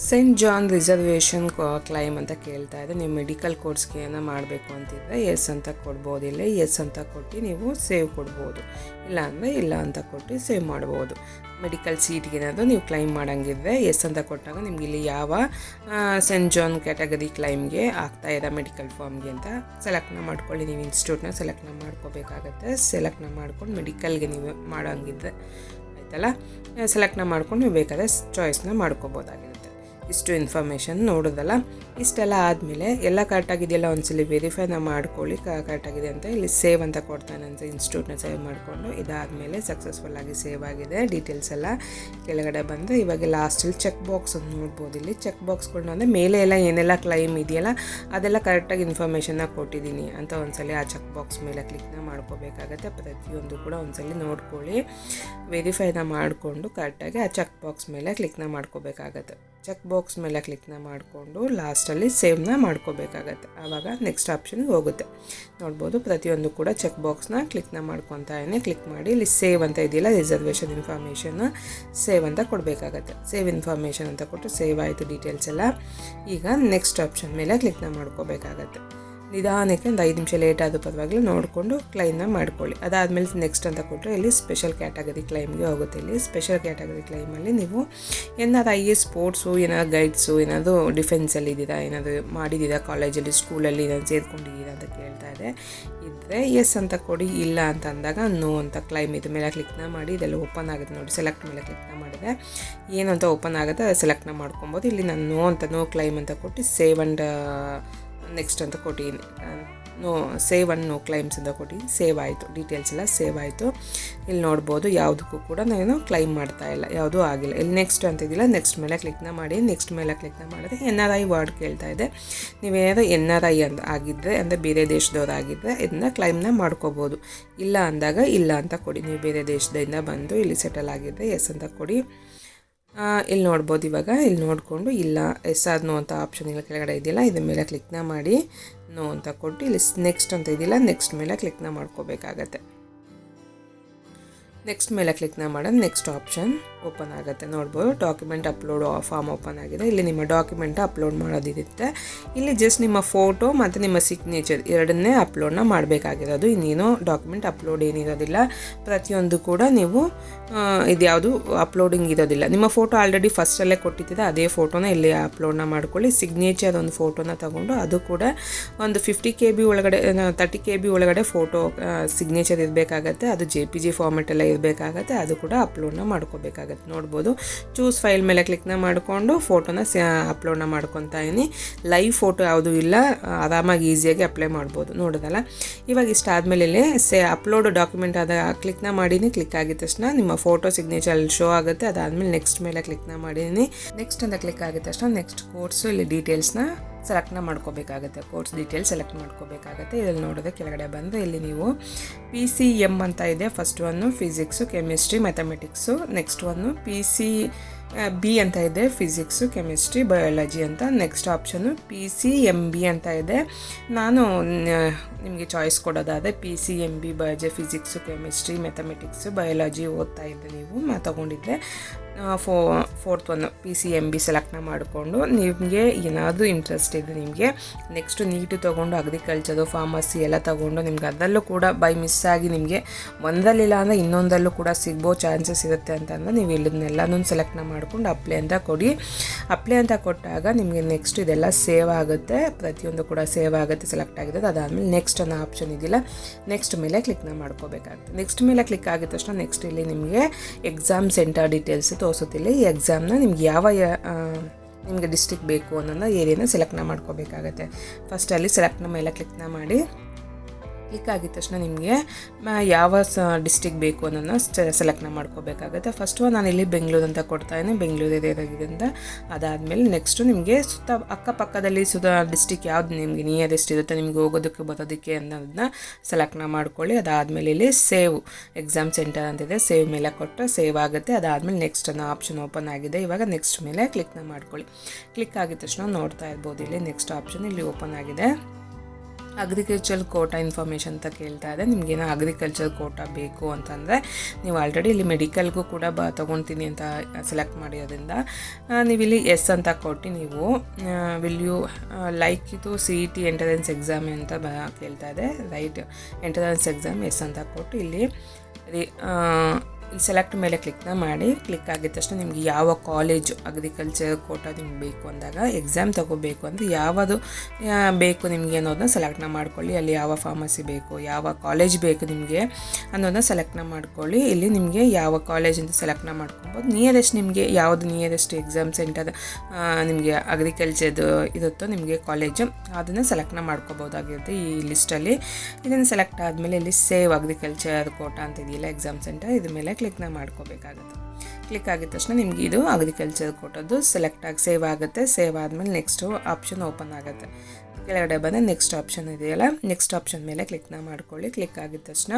ಸೆಂಟ್ ಜಾನ್ ರಿಸರ್ವೇಷನ್ ಕ್ಲೈಮ್ ಅಂತ ಕೇಳ್ತಾ ಇದೆ. ನೀವು ಮೆಡಿಕಲ್ ಕೋರ್ಸ್ಗೆ ಏನೋ ಮಾಡಬೇಕು ಅಂತಿದ್ರೆ ಎಸ್ ಅಂತ ಕೊಡ್ಬೋದು. ಇಲ್ಲಿ ಎಸ್ ಅಂತ ಕೊಟ್ಟು ನೀವು ಸೇವ್ ಕೊಡ್ಬೋದು, ಇಲ್ಲಾಂದರೆ ಇಲ್ಲ ಅಂತ ಕೊಟ್ಟು ಸೇವ್ ಮಾಡ್ಬೋದು. ಮೆಡಿಕಲ್ ಸೀಟ್ಗೆ ಏನಾದರೂ ನೀವು ಕ್ಲೈಮ್ ಮಾಡೋಂಗಿದ್ರೆ ಎಸ್ ಅಂತ ಕೊಟ್ಟಾಗ ನಿಮ್ಗೆ ಇಲ್ಲಿ ಯಾವ ಸೆಂಟ್ ಜಾನ್ ಕ್ಯಾಟಗರಿ ಕ್ಲೈಮ್ಗೆ ಆಗ್ತಾಯಿದೆ ಮೆಡಿಕಲ್ ಫಾರ್ಮ್ಗೆ ಅಂತ ಸೆಲೆಕ್ಟ್ನ ಮಾಡ್ಕೊಳ್ಳಿ. ನೀವು ಇನ್ಸ್ಟಿಟ್ಯೂಟ್ನ ಸೆಲೆಕ್ಟ್ನ ಮಾಡ್ಕೋಬೇಕಾಗತ್ತೆ. ಸೆಲೆಕ್ಟ್ನ ಮಾಡ್ಕೊಂಡು ಮೆಡಿಕಲ್ಗೆ ನೀವು ಮಾಡೋಂಗಿದ್ರೆ ಆಯ್ತಲ್ಲ, ಸೆಲೆಕ್ಟ್ನ ಮಾಡ್ಕೊಂಡು ನೀವು ಬೇಕಾದರೆ ಚಾಯ್ಸ್ನ ಮಾಡ್ಕೋಬೋದಾಗಿರುತ್ತೆ. ಇಷ್ಟು ಇನ್ಫಾರ್ಮೇಷನ್ ನೋಡೋದಲ್ಲ. ಇಷ್ಟೆಲ್ಲ ಆದಮೇಲೆ ಎಲ್ಲ ಕರೆಕ್ಟಾಗಿದೆಯಲ್ಲ ಒಂದ್ಸಲಿ ವೆರಿಫೈನ ಮಾಡ್ಕೊಳ್ಳಿ ಕರೆಕ್ಟಾಗಿದೆ ಅಂತ. ಇಲ್ಲಿ ಸೇವ್ ಅಂತ ಕೊಡ್ತಾನೆ ಅಂತ ಇನ್ಸ್ಟಿಟ್ಯೂಟ್ನ ಸೇವ್ ಮಾಡಿಕೊಂಡು ಇದಾದಮೇಲೆ ಸಕ್ಸಸ್ಫುಲ್ಲಾಗಿ ಸೇವ್ ಆಗಿದೆ. ಡೀಟೇಲ್ಸ್ ಎಲ್ಲ ಕೆಳಗಡೆ ಬಂದರೆ ಇವಾಗ ಲಾಸ್ಟಲ್ಲಿ ಚೆಕ್ ಬಾಕ್ಸ್ ಅಂತ ನೋಡ್ಬೋದು. ಇಲ್ಲಿ ಚೆಕ್ ಬಾಕ್ಸ್ಗಳನ್ನ ಅಂದರೆ ಮೇಲೆ ಎಲ್ಲ ಏನೆಲ್ಲ ಕ್ಲೈಮ್ ಇದೆಯಲ್ಲ ಅದೆಲ್ಲ ಕರೆಕ್ಟಾಗಿ ಇನ್ಫಾರ್ಮೇಷನ್ನ ಕೊಟ್ಟಿದ್ದೀನಿ ಅಂತ ಒಂದ್ಸಲಿ ಆ ಚೆಕ್ ಬಾಕ್ಸ್ ಮೇಲೆ ಕ್ಲಿಕ್ನ ಮಾಡ್ಕೋಬೇಕಾಗತ್ತೆ. ಪ್ರತಿಯೊಂದು ಕೂಡ ಒಂದ್ಸಲಿ ನೋಡ್ಕೊಳ್ಳಿ, ವೆರಿಫೈನ ಮಾಡಿಕೊಂಡು ಕರೆಕ್ಟಾಗಿ ಆ ಚೆಕ್ ಬಾಕ್ಸ್ ಮೇಲೆ ಕ್ಲಿಕ್ನ ಮಾಡ್ಕೋಬೇಕಾಗತ್ತೆ. ಚೆಕ್ ಬಾಕ್ಸ್ ಮೇಲೆ ಕ್ಲಿಕ್ನ ಮಾಡಿಕೊಂಡು ಲಾಸ್ಟಲ್ಲಿ ಸೇವ್ನ ಮಾಡ್ಕೋಬೇಕಾಗತ್ತೆ. ಆವಾಗ ನೆಕ್ಸ್ಟ್ ಆಪ್ಷನ್ಗೆ ಹೋಗುತ್ತೆ. ನೋಡ್ಬೋದು ಪ್ರತಿಯೊಂದು ಕೂಡ ಚೆಕ್ ಬಾಕ್ಸ್ನ ಕ್ಲಿಕ್ನ ಮಾಡ್ಕೊತಾ ಕ್ಲಿಕ್ ಮಾಡಿ ಇಲ್ಲಿ ಸೇವ್ ಅಂತ ಇದೆಯಲ್ಲ ರಿಸರ್ವೇಷನ್ ಇನ್ಫಾರ್ಮೇಷನ್ ಸೇವ್ ಅಂತ ಕೊಡಬೇಕಾಗತ್ತೆ. ಸೇವ್ ಇನ್ಫಾರ್ಮೇಷನ್ ಅಂತ ಕೊಟ್ಟು ಸೇವ್ ಆಯಿತು ಡೀಟೇಲ್ಸ್ ಎಲ್ಲ. ಈಗ ನೆಕ್ಸ್ಟ್ ಆಪ್ಷನ್ ಮೇಲೆ ಕ್ಲಿಕ್ನ ಮಾಡ್ಕೋಬೇಕಾಗತ್ತೆ. ನಿಧಾನಕ್ಕೆ ಒಂದು 5 ನಿಮಿಷ ಲೇಟ್ ಆದರೂ ಪರವಾಗಿಲ್ಲ ನೋಡಿಕೊಂಡು ಕ್ಲೈಮ್ನ ಮಾಡ್ಕೊಳ್ಳಿ. ಅದಾದಮೇಲೆ ನೆಕ್ಸ್ಟ್ ಅಂತ ಕೊಟ್ಟರೆ ಇಲ್ಲಿ ಸ್ಪೆಷಲ್ ಕ್ಯಾಟಗರಿ ಕ್ಲೈಮ್ಗೆ ಹೋಗುತ್ತೆ. ಇಲ್ಲಿ ಸ್ಪೆಷಲ್ ಕ್ಯಾಟಗರಿ ಕ್ಲೈಮಲ್ಲಿ ನೀವು ಏನಾದ್ರು IAS ಸ್ಪೋರ್ಟ್ಸು ಏನಾದ್ರು ಗೈಡ್ಸು ಏನಾದರೂ ಡಿಫೆನ್ಸಲ್ಲಿ ಇದ್ದೀರಾ, ಏನಾದರೂ ಮಾಡಿದ್ದೀರಾ ಕಾಲೇಜಲ್ಲಿ ಸ್ಕೂಲಲ್ಲಿ ಏನಾದ್ರು ಸೇರ್ಕೊಂಡಿದ್ದೀರಾ ಅಂತ ಕೇಳ್ತಾ ಇದೆ. ಇದ್ದರೆ ಎಸ್ ಅಂತ ಕೊಡಿ, ಇಲ್ಲ ಅಂತ ಅಂದಾಗ ನೋ ಅಂತ ಕ್ಲೈಮ್ ಇದ್ರ ಮೇಲೆ ಕ್ಲಿಕ್ನ ಮಾಡಿ ಇದೆಲ್ಲ ಓಪನ್ ಆಗುತ್ತೆ ನೋಡಿ. ಸೆಲೆಕ್ಟ್ ಮೇಲೆ ಕ್ಲಿಕ್ನ ಮಾಡಿದರೆ ಏನು ಅಂತ ಓಪನ್ ಆಗುತ್ತೆ ಅದು ಸೆಲೆಕ್ಟ್ನ ಮಾಡ್ಕೊಬೋದು. ಇಲ್ಲಿ ನಾನು ನೋ ಕ್ಲೈಮ್ ಅಂತ ಕೊಟ್ಟು ಸೇವ್ ಆ್ಯಂಡ್ ನೆಕ್ಸ್ಟ್ ಅಂತ ಕೊಟ್ಟಿದ್ದೀನಿ. No save and no claims ಅಂತ ಕೊಟ್ಟು ಸೇವ್ ಆಯಿತು, ಡೀಟೇಲ್ಸ್ ಎಲ್ಲ ಸೇವ್ ಆಯಿತು. ಇಲ್ಲಿ ನೋಡ್ಬೋದು ಯಾವುದಕ್ಕೂ ಕೂಡ ನಾನು ಕ್ಲೈಮ್ ಮಾಡ್ತಾ ಇಲ್ಲ, ಯಾವುದೂ ಆಗಿಲ್ಲ. ಇಲ್ಲಿ ನೆಕ್ಸ್ಟ್ ಅಂತಿದ್ದಿಲ್ಲ, ನೆಕ್ಸ್ಟ್ ಮೇಲೆ ಕ್ಲಿಕ್ನ ಮಾಡಿ. ನೆಕ್ಸ್ಟ್ ಮೇಲೆ ಕ್ಲಿಕ್ನ ಮಾಡಿದ್ರೆ NRI ವರ್ಡ್ ಕೇಳ್ತಾ ಇದೆ. ನೀವೇನಾದರೂ NRI ಅಂತ ಆಗಿದ್ದರೆ, ಅಂದರೆ ಬೇರೆ ದೇಶದವರಾಗಿದ್ದರೆ ಇದನ್ನ ಕ್ಲೈಮ್ನ ಮಾಡ್ಕೋಬೋದು. ಇಲ್ಲ ಅಂದಾಗ ಇಲ್ಲ ಅಂತ ಕೊಡಿ. ನೀವು ಬೇರೆ ದೇಶದಿಂದ ಬಂದು ಇಲ್ಲಿ ಸೆಟಲ್ ಆಗಿದ್ದರೆ ಎಸ್ ಅಂತ ಕೊಡಿ. ಇಲ್ಲಿ ನೋಡ್ಬೋದು. ಇವಾಗ ಇಲ್ಲಿ ನೋಡಿಕೊಂಡು ಇಲ್ಲ ಎಸ್ ಆರ್ ನೋ ಅಂತ ಆಪ್ಷನ್ ಇಲ್ಲ ಕೆಳಗಡೆ ಇದೆಯಲ್ಲ, ಇದ್ರ ಮೇಲೆ ಕ್ಲಿಕ್ನ ಮಾಡಿ ನೋ ಅಂತ ಕೊಟ್ಟು ಇಲ್ಲಿ ನೆಕ್ಸ್ಟ್ ಅಂತ ಇದೆಯಲ್ಲ, ನೆಕ್ಸ್ಟ್ ಮೇಲೆ ಕ್ಲಿಕ್ನ ಮಾಡ್ಕೋಬೇಕಾಗತ್ತೆ. ನೆಕ್ಸ್ಟ್ ಮೇಲೆ ಕ್ಲಿಕ್ನ ಮಾಡೋದು ನೆಕ್ಸ್ಟ್ ಆಪ್ಷನ್ ಓಪನ್ ಆಗುತ್ತೆ. ನೋಡ್ಬೋದು ಡಾಕ್ಯುಮೆಂಟ್ ಅಪ್ಲೋಡ್ ಫಾರ್ಮ್ ಓಪನ್ ಆಗಿದೆ. ಇಲ್ಲಿ ನಿಮ್ಮ ಡಾಕ್ಯುಮೆಂಟ್ ಅಪ್ಲೋಡ್ ಮಾಡೋದಿರುತ್ತೆ. ಇಲ್ಲಿ ಜಸ್ಟ್ ನಿಮ್ಮ ಫೋಟೋ ಮತ್ತು ನಿಮ್ಮ ಸಿಗ್ನೇಚರ್ ಎರಡನ್ನೇ ಅಪ್ಲೋಡ್ನ ಮಾಡಬೇಕಾಗಿರೋದು. ಇನ್ನೇನು ಡಾಕ್ಯುಮೆಂಟ್ ಅಪ್ಲೋಡ್ ಏನಿರೋದಿಲ್ಲ. ಪ್ರತಿಯೊಂದು ಕೂಡ ನೀವು ಇದ್ಯಾವುದು ಅಪ್ಲೋಡಿಂಗ್ ಇರೋದಿಲ್ಲ. ನಿಮ್ಮ ಫೋಟೋ ಆಲ್ರೆಡಿ ಫಸ್ಟಲ್ಲೇ ಕೊಟ್ಟಿದ್ದೆ, ಅದೇ ಫೋಟೋನ ಇಲ್ಲಿ ಅಪ್ಲೋಡ್ನ ಮಾಡ್ಕೊಳ್ಳಿ. ಸಿಗ್ನೇಚರ್ ಒಂದು ಫೋಟೋನ ತಗೊಂಡು ಅದು ಕೂಡ ಒಂದು 50 KB ಒಳಗಡೆ 30 KB ಒಳಗಡೆ ಫೋಟೋ ಸಿಗ್ನೇಚರ್ ಇರಬೇಕಾಗತ್ತೆ. ಅದು JPG ಫಾರ್ಮೆಟೆಲ್ಲ ಇರಬೇಕಾಗತ್ತೆ. ಅದು ಕೂಡ ಅಪ್ಲೋಡ್ನ ಮಾಡ್ಕೋಬೇಕಾಗತ್ತೆ. ನೋಡ್ಬೋದು ಚೂಸ್ ಫೈಲ್ ಮೇಲೆ ಕ್ಲಿಕ್ನ ಮಾಡಿಕೊಂಡು ಫೋಟೋನ ಅಪ್ಲೋಡ್ನ ಮಾಡ್ಕೊತಾ ಇದೀನಿ. ಲೈವ್ ಫೋಟೋ ಯಾವುದೂ ಇಲ್ಲ, ಆರಾಮಾಗಿ ಈಸಿಯಾಗಿ ಅಪ್ಲೈ ಮಾಡ್ಬೋದು. ನೋಡೋದಲ್ಲ, ಇವಾಗ ಇಷ್ಟ ಆದಮೇಲೆ ಇಲ್ಲಿ ಅಪ್ಲೋಡ್ ಡಾಕ್ಯುಮೆಂಟ್ ಆದ ಕ್ಲಿಕ್ನ ಮಾಡೀನಿ. ಕ್ಲಿಕ್ ಆಗಿದ ತಕ್ಷಣ ನಿಮ್ಮ ಫೋಟೋ ಸಿಗ್ನೇಚರ್ ಅಲ್ಲಿ ಶೋ ಆಗುತ್ತೆ. ಅದಾದಮೇಲೆ ನೆಕ್ಸ್ಟ್ ಮೇಲೆ ಕ್ಲಿಕ್ನ ಮಾಡೀನಿ. ನೆಕ್ಸ್ಟ್ ಅಂತ ಕ್ಲಿಕ್ ಆಗಿದ ತಕ್ಷಣ ನೆಕ್ಸ್ಟ್ ಕೋರ್ಸು ಇಲ್ಲಿ ಡೀಟೇಲ್ಸ್ನ ಸೆಲೆಕ್ಟ್ನ ಮಾಡ್ಕೋಬೇಕಾಗುತ್ತೆ. ಕೋರ್ಸ್ ಡೀಟೇಲ್ಸ್ ಸೆಲೆಕ್ಟ್ ಮಾಡ್ಕೋಬೇಕಾಗುತ್ತೆ. ಇದರಲ್ಲಿ ನೋಡಿದ್ರೆ ಕೆಳಗಡೆ ಬಂದರೆ ಇಲ್ಲಿ ನೀವು PCM ಅಂತ ಇದೆ. First one physics, chemistry, mathematics. Next one PCB ಅಂತ ಇದೆ, ಫಿಸಿಕ್ಸು, ಕೆಮಿಸ್ಟ್ರಿ, ಬಯಾಲಜಿ ಅಂತ. ನೆಕ್ಸ್ಟ್ ಆಪ್ಷನ್ನು PCMB ಅಂತ ಇದೆ. ನಾನು ನಿಮಗೆ ಚಾಯ್ಸ್ ಕೊಡೋದಾದರೆ PCMB biology, physics, chemistry, mathematics, biology ಓದ್ತಾ ಇದ್ದೆ ನೀವು ತೊಗೊಂಡಿದ್ದೆ. ಫೋರ್ತ್ ಒನ್ PCMB ಸೆಲೆಕ್ಟ್ನ ಮಾಡಿಕೊಂಡು ನಿಮಗೆ ಏನಾದರೂ ಇಂಟ್ರೆಸ್ಟ್ ಇದೆ ನಿಮಗೆ ನೆಕ್ಸ್ಟು ನೀಟು ತೊಗೊಂಡು ಅಗ್ರಿಕಲ್ಚರು, ಫಾರ್ಮಸಿ ಎಲ್ಲ ತೊಗೊಂಡು ನಿಮ್ಗೆ ಅದರಲ್ಲೂ ಕೂಡ ಬೈ ಮಿಸ್ ಆಗಿ ನಿಮಗೆ ಒಂದರಲ್ಲಿಲ್ಲ ಅಂದರೆ ಇನ್ನೊಂದರಲ್ಲೂ ಕೂಡ ಸಿಗ್ಬೋ ಚಾನ್ಸಸ್ ಇರುತ್ತೆ ಅಂತಂದರೆ ನೀವು ಇಲ್ಲದನ್ನೆಲ್ಲನೂ ಸೆಲೆಕ್ಟ್ನ ಮಾಡ್ಕೊಂಡು ಅಪ್ಲೈ ಅಂತ ಕೊಡಿ. ಅಪ್ಲೈ ಅಂತ ಕೊಟ್ಟಾಗ ನಿಮಗೆ ನೆಕ್ಸ್ಟ್ ಇದೆಲ್ಲ ಸೇವ್ ಆಗುತ್ತೆ. ಪ್ರತಿಯೊಂದು ಕೂಡ ಸೇವ್ ಆಗುತ್ತೆ ಸೆಲೆಕ್ಟ್ ಆಗಿದೆ. ಅದಾದಮೇಲೆ ನೆಕ್ಸ್ಟ್ ಅನ್ನೋ ಆಪ್ಷನ್ ಇದೆಯಲ್ಲ, ನೆಕ್ಸ್ಟ್ ಮೇಲೆ ಕ್ಲಿಕ್ನ ಮಾಡ್ಕೋಬೇಕಾಗುತ್ತೆ. ನೆಕ್ಸ್ಟ್ ಮೇಲೆ ಕ್ಲಿಕ್ ಆಗಿದ ತಕ್ಷಣ ನೆಕ್ಸ್ಟ್ ಇಲ್ಲಿ ನಿಮಗೆ ಎಕ್ಸಾಮ್ ಸೆಂಟರ್ ಡೀಟೇಲ್ಸ್ ತೋರಿಸುತ್ತಿಲ್ಲ. ಈ ಎಕ್ಸಾಮ್ನ ನಿಮ್ಗೆ ಯಾವ ನಿಮಗೆ ಡಿಸ್ಟ್ರಿಕ್ಟ್ ಬೇಕು ಅನ್ನೋದನ್ನ ಏರಿಯಾನ ಸೆಲೆಕ್ಟ್ನ ಮಾಡ್ಕೋಬೇಕಾಗತ್ತೆ. ಫಸ್ಟಲ್ಲಿ ಸೆಲೆಕ್ಟ್ನ ಮೇಲೆ ಕ್ಲಿಕ್ನ ಮಾಡಿ. ಕ್ಲಿಕ್ ಆಗಿದ ತಕ್ಷಣ ನಿಮಗೆ ಯಾವ ಡಿಸ್ಟ್ರಿಕ್ಟ್ ಬೇಕು ಅನ್ನೋದನ್ನ ಸೆಲೆಕ್ಟ್ನ ಮಾಡ್ಕೋಬೇಕಾಗುತ್ತೆ. ಫಸ್ಟು ನಾನು ಇಲ್ಲಿ ಬೆಂಗಳೂರು ಅಂತ ಕೊಡ್ತಾಯಿದ್ದೀನಿ, ಬೆಂಗಳೂರು ಏರಿಯಾದಾಗಿದ್ದರಿಂದ. ಅದಾದಮೇಲೆ ನೆಕ್ಸ್ಟು ನಿಮಗೆ ಅಕ್ಕಪಕ್ಕದಲ್ಲಿ ಡಿಸ್ಟ್ರಿಕ್ಟ್ ಯಾವ್ದು ನಿಮಗೆ ನಿಯರೆಸ್ಟ್ ಇರುತ್ತೆ ನಿಮಗೆ ಹೋಗೋದಕ್ಕೆ ಬರೋದಕ್ಕೆ ಅನ್ನೋದನ್ನ ಸೆಲೆಕ್ಟ್ನ ಮಾಡ್ಕೊಳ್ಳಿ. ಅದಾದಮೇಲೆ ಇಲ್ಲಿ ಸೇವ್ ಎಕ್ಸಾಮ್ ಸೆಂಟರ್ ಅಂತಿದೆ, ಸೇವ್ ಮೇಲೆ ಕೊಟ್ಟರೆ ಸೇವ್ ಆಗುತ್ತೆ. ಅದಾದಮೇಲೆ ನೆಕ್ಸ್ಟ್ ಅನ್ನೋ ಆಪ್ಷನ್ ಓಪನ್ ಆಗಿದೆ. ಇವಾಗ ನೆಕ್ಸ್ಟ್ ಮೇಲೆ ಕ್ಲಿಕ್ನ ಮಾಡ್ಕೊಳ್ಳಿ. ಕ್ಲಿಕ್ ಆಗಿದ ತಕ್ಷಣ ನೋಡ್ತಾ ಇರ್ಬೋದು ಇಲ್ಲಿ ನೆಕ್ಸ್ಟ್ ಆಪ್ಷನ್ ಇಲ್ಲಿ ಓಪನ್ ಆಗಿದೆ. ಅಗ್ರಿಕಲ್ಚರ್ ಕೋಟಾ ಇನ್ಫಾರ್ಮೇಷನ್ ಅಂತ ಕೇಳ್ತಾ ಇದೆ. ನಿಮಗೇನೋ ಅಗ್ರಿಕಲ್ಚರ್ ಕೋಟಾ ಬೇಕು ಅಂತಂದರೆ ನೀವು ಆಲ್ರೆಡಿ ಇಲ್ಲಿ ಮೆಡಿಕಲ್ಗೂ ಕೂಡ ತೊಗೊತೀನಿ ಅಂತ ಸೆಲೆಕ್ಟ್ ಮಾಡಿರೋದ್ರಿಂದ ನೀವಿಲ್ಲಿ ಎಸ್ ಅಂತ ಕೊಟ್ಟು ನೀವು ವಿಲ್ ಯು ಲೈಕ್ ಇದು CET ಎಂಟ್ರೆನ್ಸ್ ಎಕ್ಸಾಮ್ ಅಂತ ಕೇಳ್ತಾ ಇದೆ. ರೈಟ್, ಎಂಟ್ರೆನ್ಸ್ ಎಕ್ಸಾಮ್ ಎಸ್ ಅಂತ ಕೊಟ್ಟು ಇಲ್ಲಿ ಸೆಲೆಕ್ಟ್ ಮೇಲೆ ಕ್ಲಿಕ್ನ ಮಾಡಿ. ಕ್ಲಿಕ್ ಆಗಿದ ತಕ್ಷಣ ನಿಮಗೆ ಯಾವ ಕಾಲೇಜು ಅಗ್ರಿಕಲ್ಚರ್ ಕೋಟಾ ನಿಮ್ಗೆ ಬೇಕು ಅಂದಾಗ ಎಕ್ಸಾಮ್ ತೊಗೋಬೇಕು ಅಂದರೆ ಯಾವುದು ಬೇಕು ನಿಮಗೆ ಅನ್ನೋದನ್ನ ಸೆಲೆಕ್ಟ್ನ ಮಾಡ್ಕೊಳ್ಳಿ. ಅಲ್ಲಿ ಯಾವ ಫಾರ್ಮಸಿ ಬೇಕು, ಯಾವ ಕಾಲೇಜ್ ಬೇಕು ನಿಮಗೆ ಅನ್ನೋದನ್ನ ಸೆಲೆಕ್ಟ್ನ ಮಾಡ್ಕೊಳ್ಳಿ. ಇಲ್ಲಿ ನಿಮಗೆ ಯಾವ ಕಾಲೇಜ್ ಅಂತ ಸೆಲೆಕ್ಟ್ನ ಮಾಡ್ಕೊಬೋದು. ನಿಯರೆಸ್ಟ್ ನಿಮಗೆ ಯಾವುದು ನಿಯರೆಸ್ಟ್ ಎಕ್ಸಾಮ್ ಸೆಂಟರ್ ನಿಮಗೆ ಅಗ್ರಿಕಲ್ಚರ್ದು ಇರುತ್ತೋ ನಿಮಗೆ ಕಾಲೇಜು ಅದನ್ನು ಸೆಲೆಕ್ಟ್ನ ಮಾಡ್ಕೋಬೋದಾಗಿರುತ್ತೆ ಈ ಲಿಸ್ಟಲ್ಲಿ. ಇದನ್ನು ಸೆಲೆಕ್ಟ್ ಆದಮೇಲೆ ಇಲ್ಲಿ ಸೇವ್ ಅಗ್ರಿಕಲ್ಚರ್ ಕೋಟಾ ಅಂತ ಇದೆಯಲ್ಲ ಎಕ್ಸಾಮ್ ಸೆಂಟರ್, ಇದ್ರ ಮೇಲೆ ಕ್ಲಿಕ್ನ ಮಾಡ್ಕೋಬೇಕಾಗುತ್ತೆ. ಕ್ಲಿಕ್ ಆಗಿದ ತಕ್ಷಣ ನಿಮಗೆ ಇದು ಅಗ್ರಿಕಲ್ಚರ್ ಕೊಟ್ಟದ್ದು ಸೆಲೆಕ್ಟ್ ಆಗಿ ಸೇವ್ ಆಗುತ್ತೆ. ಸೇವ್ ಆದಮೇಲೆ ನೆಕ್ಸ್ಟು ಆಪ್ಷನ್ ಓಪನ್ ಆಗುತ್ತೆ. ಕೆಳಗಡೆ ಬಂದರೆ ನೆಕ್ಸ್ಟ್ ಆಪ್ಷನ್ ಇದೆಯಲ್ಲ, ನೆಕ್ಸ್ಟ್ ಆಪ್ಷನ್ ಮೇಲೆ ಕ್ಲಿಕ್ನ ಮಾಡ್ಕೊಳ್ಳಿ. ಕ್ಲಿಕ್ ಆಗಿದ ತಕ್ಷಣ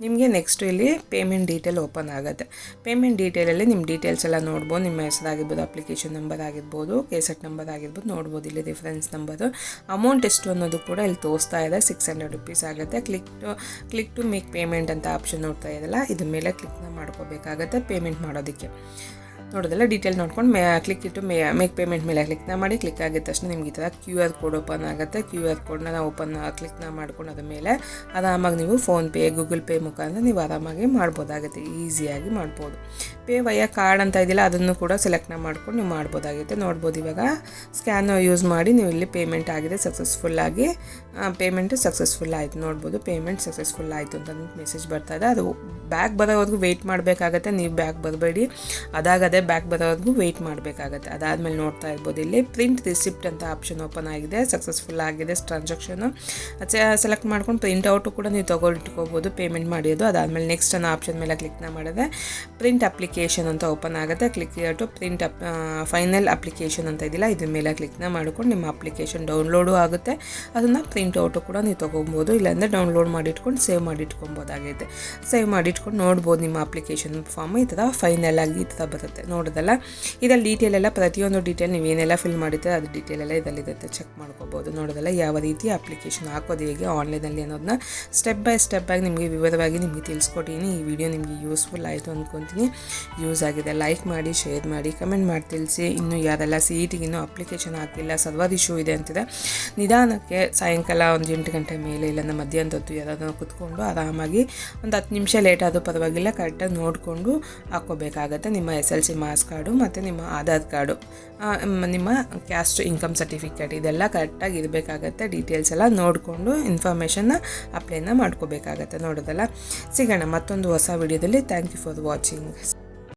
ನಿಮಗೆ ನೆಕ್ಸ್ಟ್ ಇಲ್ಲಿ ಪೇಮೆಂಟ್ ಡೀಟೇಲ್ ಓಪನ್ ಆಗುತ್ತೆ. ಪೇಮೆಂಟ್ ಡೀಟೇಲಲ್ಲಿ ನಿಮ್ಮ ಡೀಟೇಲ್ಸ್ ಎಲ್ಲ ನೋಡ್ಬೋದು. ನಿಮ್ಮ ಹೆಸರಾಗಿರ್ಬೋದು, ಅಪ್ಲಿಕೇಶನ್ ನಂಬರ್ ಆಗಿರ್ಬೋದು, ಕೇಸೆಟ್ ನಂಬರ್ ಆಗಿರ್ಬೋದು ನೋಡ್ಬೋದು. ಇಲ್ಲಿ ರೆಫರೆನ್ಸ್ ನಂಬರು, ಅಮೌಂಟ್ ಎಷ್ಟು ಅನ್ನೋದು ಕೂಡ ಇಲ್ಲಿ ತೋರಿಸ್ತಾ ಇದೆ. 600 rupees ಆಗುತ್ತೆ. ಕ್ಲಿಕ್ ಟು ಮೇಕ್ ಪೇಮೆಂಟ್ ಅಂತ ಆಪ್ಷನ್ ನೋಡ್ತಾ ಇದೆಯಲ್ಲ, ಇದ್ರ ಮೇಲೆ ಕ್ಲಿಕ್ನ ಮಾಡ್ಕೋಬೇಕಾಗತ್ತೆ ಪೇಮೆಂಟ್ ಮಾಡೋದಕ್ಕೆ. ನೋಡೋದಲ್ಲ ಡೀಟೇಲ್ ನೋಡ್ಕೊಂಡು ಕ್ಲಿಕ್ ಇಟ್ಟು ಮೇಕ್ ಪೇಮೆಂಟ್ ಮೇಲೆ ಕ್ಲಿಕ್ನ ಮಾಡಿ. ಕ್ಲಿಕ್ ಆಗಿದ ತಕ್ಷಣ ನಿಮ್ಗೆ ಈ ಥರ QR ಕೋಡ್ ಓಪನ್ ಆಗುತ್ತೆ. QR ಕೋಡ್ನ ಕ್ಲಿಕ್ನ ಮಾಡ್ಕೊಂಡು ಅದ್ರ ಮೇಲೆ ಆರಾಮಾಗಿ ನೀವು ಫೋನ್ಪೇ, ಗೂಗಲ್ ಪೇ ಮುಖಾಂತರ ನೀವು ಆರಾಮಾಗಿ ಮಾಡ್ಬೋದಾಗುತ್ತೆ, ಈಸಿಯಾಗಿ ಮಾಡ್ಬೋದು. ಪೇ ವಯ ಕಾರ್ಡ್ ಅಂತ ಇದೆಯಲ್ಲ ಅದನ್ನು ಕೂಡ ಸೆಲೆಕ್ಟ್ನ ಮಾಡ್ಕೊಂಡು ನೀವು ಮಾಡ್ಬೋದಾಗುತ್ತೆ. ನೋಡ್ಬೋದು ಇವಾಗ ಸ್ಕ್ಯಾನ್ ಯೂಸ್ ಮಾಡಿ ನೀವು ಇಲ್ಲಿ ಪೇಮೆಂಟ್ ಆಗಿದೆ ಸಕ್ಸಸ್ಫುಲ್ಲಾಗಿ, ಪೇಮೆಂಟು ಸಕ್ಸಸ್ಫುಲ್ ಆಯಿತು. ನೋಡ್ಬೋದು ಪೇಮೆಂಟ್ ಸಕ್ಸಸ್ಫುಲ್ ಆಯಿತು ಅಂತ ಮೆಸೇಜ್ ಬರ್ತಾ ಇದೆ. ಅದು ಬ್ಯಾಗ್ ಬರೋವರೆಗೂ ವೆಯ್ಟ್ ಮಾಡಬೇಕಾಗತ್ತೆ. ನೀವು ಬ್ಯಾಗ್ ಬರಬೇಡಿ, ಅದಾಗದೇ ಅದೇ ಬ್ಯಾಕ್ ಬರೋವರೆಗೂ ವೆಯ್ಟ್ ಮಾಡಬೇಕಾಗತ್ತೆ. ಅದಾದಮೇಲೆ ನೋಡ್ತಾ ಇರ್ಬೋದು ಇಲ್ಲಿ ಪ್ರಿಂಟ್ ರಿಸಿಪ್ಟ್ ಅಂತ ಆಪ್ಷನ್ ಓಪನ್ ಆಗಿದೆ, ಸಕ್ಸಸ್ಫುಲ್ ಆಗಿದೆ ಟ್ರಾನ್ಸಾಕ್ಷನು. ಸೆಲೆಕ್ಟ್ ಮಾಡ್ಕೊಂಡು ಪ್ರಿಂಟ್ ಔಟು ಕೂಡ ನೀವು ತೊಗೊಳ್ಟ್ಕೋಬೋದು ಪೇಮೆಂಟ್ ಮಾಡಿರೋದು. ಅದಾದಮೇಲೆ ನೆಕ್ಸ್ಟ್ ಅನ್ನೋ ಆಪ್ಷನ್ ಮೇಲೆ ಕ್ಲಿಕ್ನ ಮಾಡಿದ್ರೆ ಪ್ರಿಂಟ್ ಅಪ್ಲಿಕೇಶನ್ ಅಂತ ಓಪನ್ ಆಗುತ್ತೆ. Click to print final application ಅಂತ ಇದಿಲ್ಲ, ಇದ್ರ ಮೇಲೆ ಕ್ಲಿಕ್ನ ಮಾಡ್ಕೊಂಡು ನಿಮ್ಮ ಅಪ್ಲಿಕೇಶನ್ ಡೌನ್ಲೋಡು ಆಗುತ್ತೆ. ಅದನ್ನು ಪ್ರಿಂಟ್ ಔಟು ಕೂಡ ನೀವು ತೊಗೊಬೋದು, ಇಲ್ಲಾಂದರೆ ಡೌನ್ಲೋಡ್ ಮಾಡಿಟ್ಕೊಂಡು ಸೇವ್ ಮಾಡಿಟ್ಕೊಬೋದಾಗೈತೆ. ಸೇವ್ ಮಾಡಿಟ್ಕೊಂಡು ನೋಡ್ಬೋದು ನಿಮ್ಮ ಅಪ್ಲಿಕೇಶನ್ ಫಾರ್ಮ್ ಈ ಥರ ಫೈನಲ್ ಆಗಿ ಈ ಥರ ಬರುತ್ತೆ. ನೋಡೋದಲ್ಲ ಇದರಲ್ಲಿ ಡೀಟೇಲ್ ಎಲ್ಲ ಪ್ರತಿಯೊಂದು ಡೀಟೇಲ್ ನೀವೇನೆಲ್ಲ ಫಿಲ್ ಮಾಡಿದ್ರೆ ಅದು ಡೀಟೇಲ್ ಎಲ್ಲ ಇದರಲ್ಲಿರುತ್ತೆ, ಚೆಕ್ ಮಾಡ್ಕೋಬೋದು. ನೋಡೋದಲ್ಲ ಯಾವ ರೀತಿ ಅಪ್ಲಿಕೇಶನ್ ಹಾಕೋದು ಹೇಗೆ ಆನ್ಲೈನಲ್ಲಿ ಅನ್ನೋದನ್ನ ಸ್ಟೆಪ್ ಬೈ ಸ್ಟೆಪ್ ಆಗಿ ನಿಮಗೆ ವಿವರವಾಗಿ ನಿಮಗೆ ತಿಳಿಸ್ಕೊಟ್ಟಿದ್ದೀನಿ. ಈ ವಿಡಿಯೋ ನಿಮಗೆ ಯೂಸ್ಫುಲ್ ಆಯಿತು ಅಂದ್ಕೊತೀನಿ, ಯೂಸ್ ಆಗಿದೆ. ಲೈಕ್ ಮಾಡಿ, ಶೇರ್ ಮಾಡಿ, ಕಮೆಂಟ್ ಮಾಡಿ ತಿಳಿಸಿ. ಇನ್ನು ಯಾರೆಲ್ಲ CETಗೆ ಇನ್ನೂ ಅಪ್ಲಿಕೇಶನ್ ಹಾಕಿಲ್ಲ, ಸರ್ವರ್ ಇಶ್ಯೂ ಇದೆ ಅಂತಿದೆ, ನಿಧಾನಕ್ಕೆ ಸಾಯಂಕಾಲ ಒಂದು 8 ಗಂಟೆ ಮೇಲೆ ಇಲ್ಲ ಮಧ್ಯಾಹ್ನದ ಹೊತ್ತು ಯಾರಾದರೂ ಕೂತ್ಕೊಂಡು ಆರಾಮಾಗಿ ಒಂದು 10 ನಿಮಿಷ ಲೇಟ್ ಆದರೂ ಪರವಾಗಿಲ್ಲ ಕರೆಕ್ಟಾಗಿ ನೋಡಿಕೊಂಡು ಹಾಕ್ಕೋಬೇಕಾಗತ್ತೆ. ನಿಮ್ಮ SLC ಮಾರ್ಕ್ಸ್ ಕಾರ್ಡು ಮತ್ತು ನಿಮ್ಮ ಆಧಾರ್ ಕಾರ್ಡು, ನಿಮ್ಮ ಕ್ಯಾಸ್ಟ್ ಇನ್ಕಮ್ ಸರ್ಟಿಫಿಕೇಟ್ ಇದೆಲ್ಲ ಕರೆಕ್ಟಾಗಿ ಇರಬೇಕಾಗತ್ತೆ. ಡೀಟೇಲ್ಸ್ ಎಲ್ಲ ನೋಡಿಕೊಂಡು ಇನ್ಫಾರ್ಮೇಷನ್ನ ಅಪ್ಲೈನ ಮಾಡ್ಕೋಬೇಕಾಗತ್ತೆ. ನೋಡೋದಲ್ಲ ಸಿಗೋಣ ಮತ್ತೊಂದು ಹೊಸ ವಿಡಿಯೋದಲ್ಲಿ. Thank you for watching.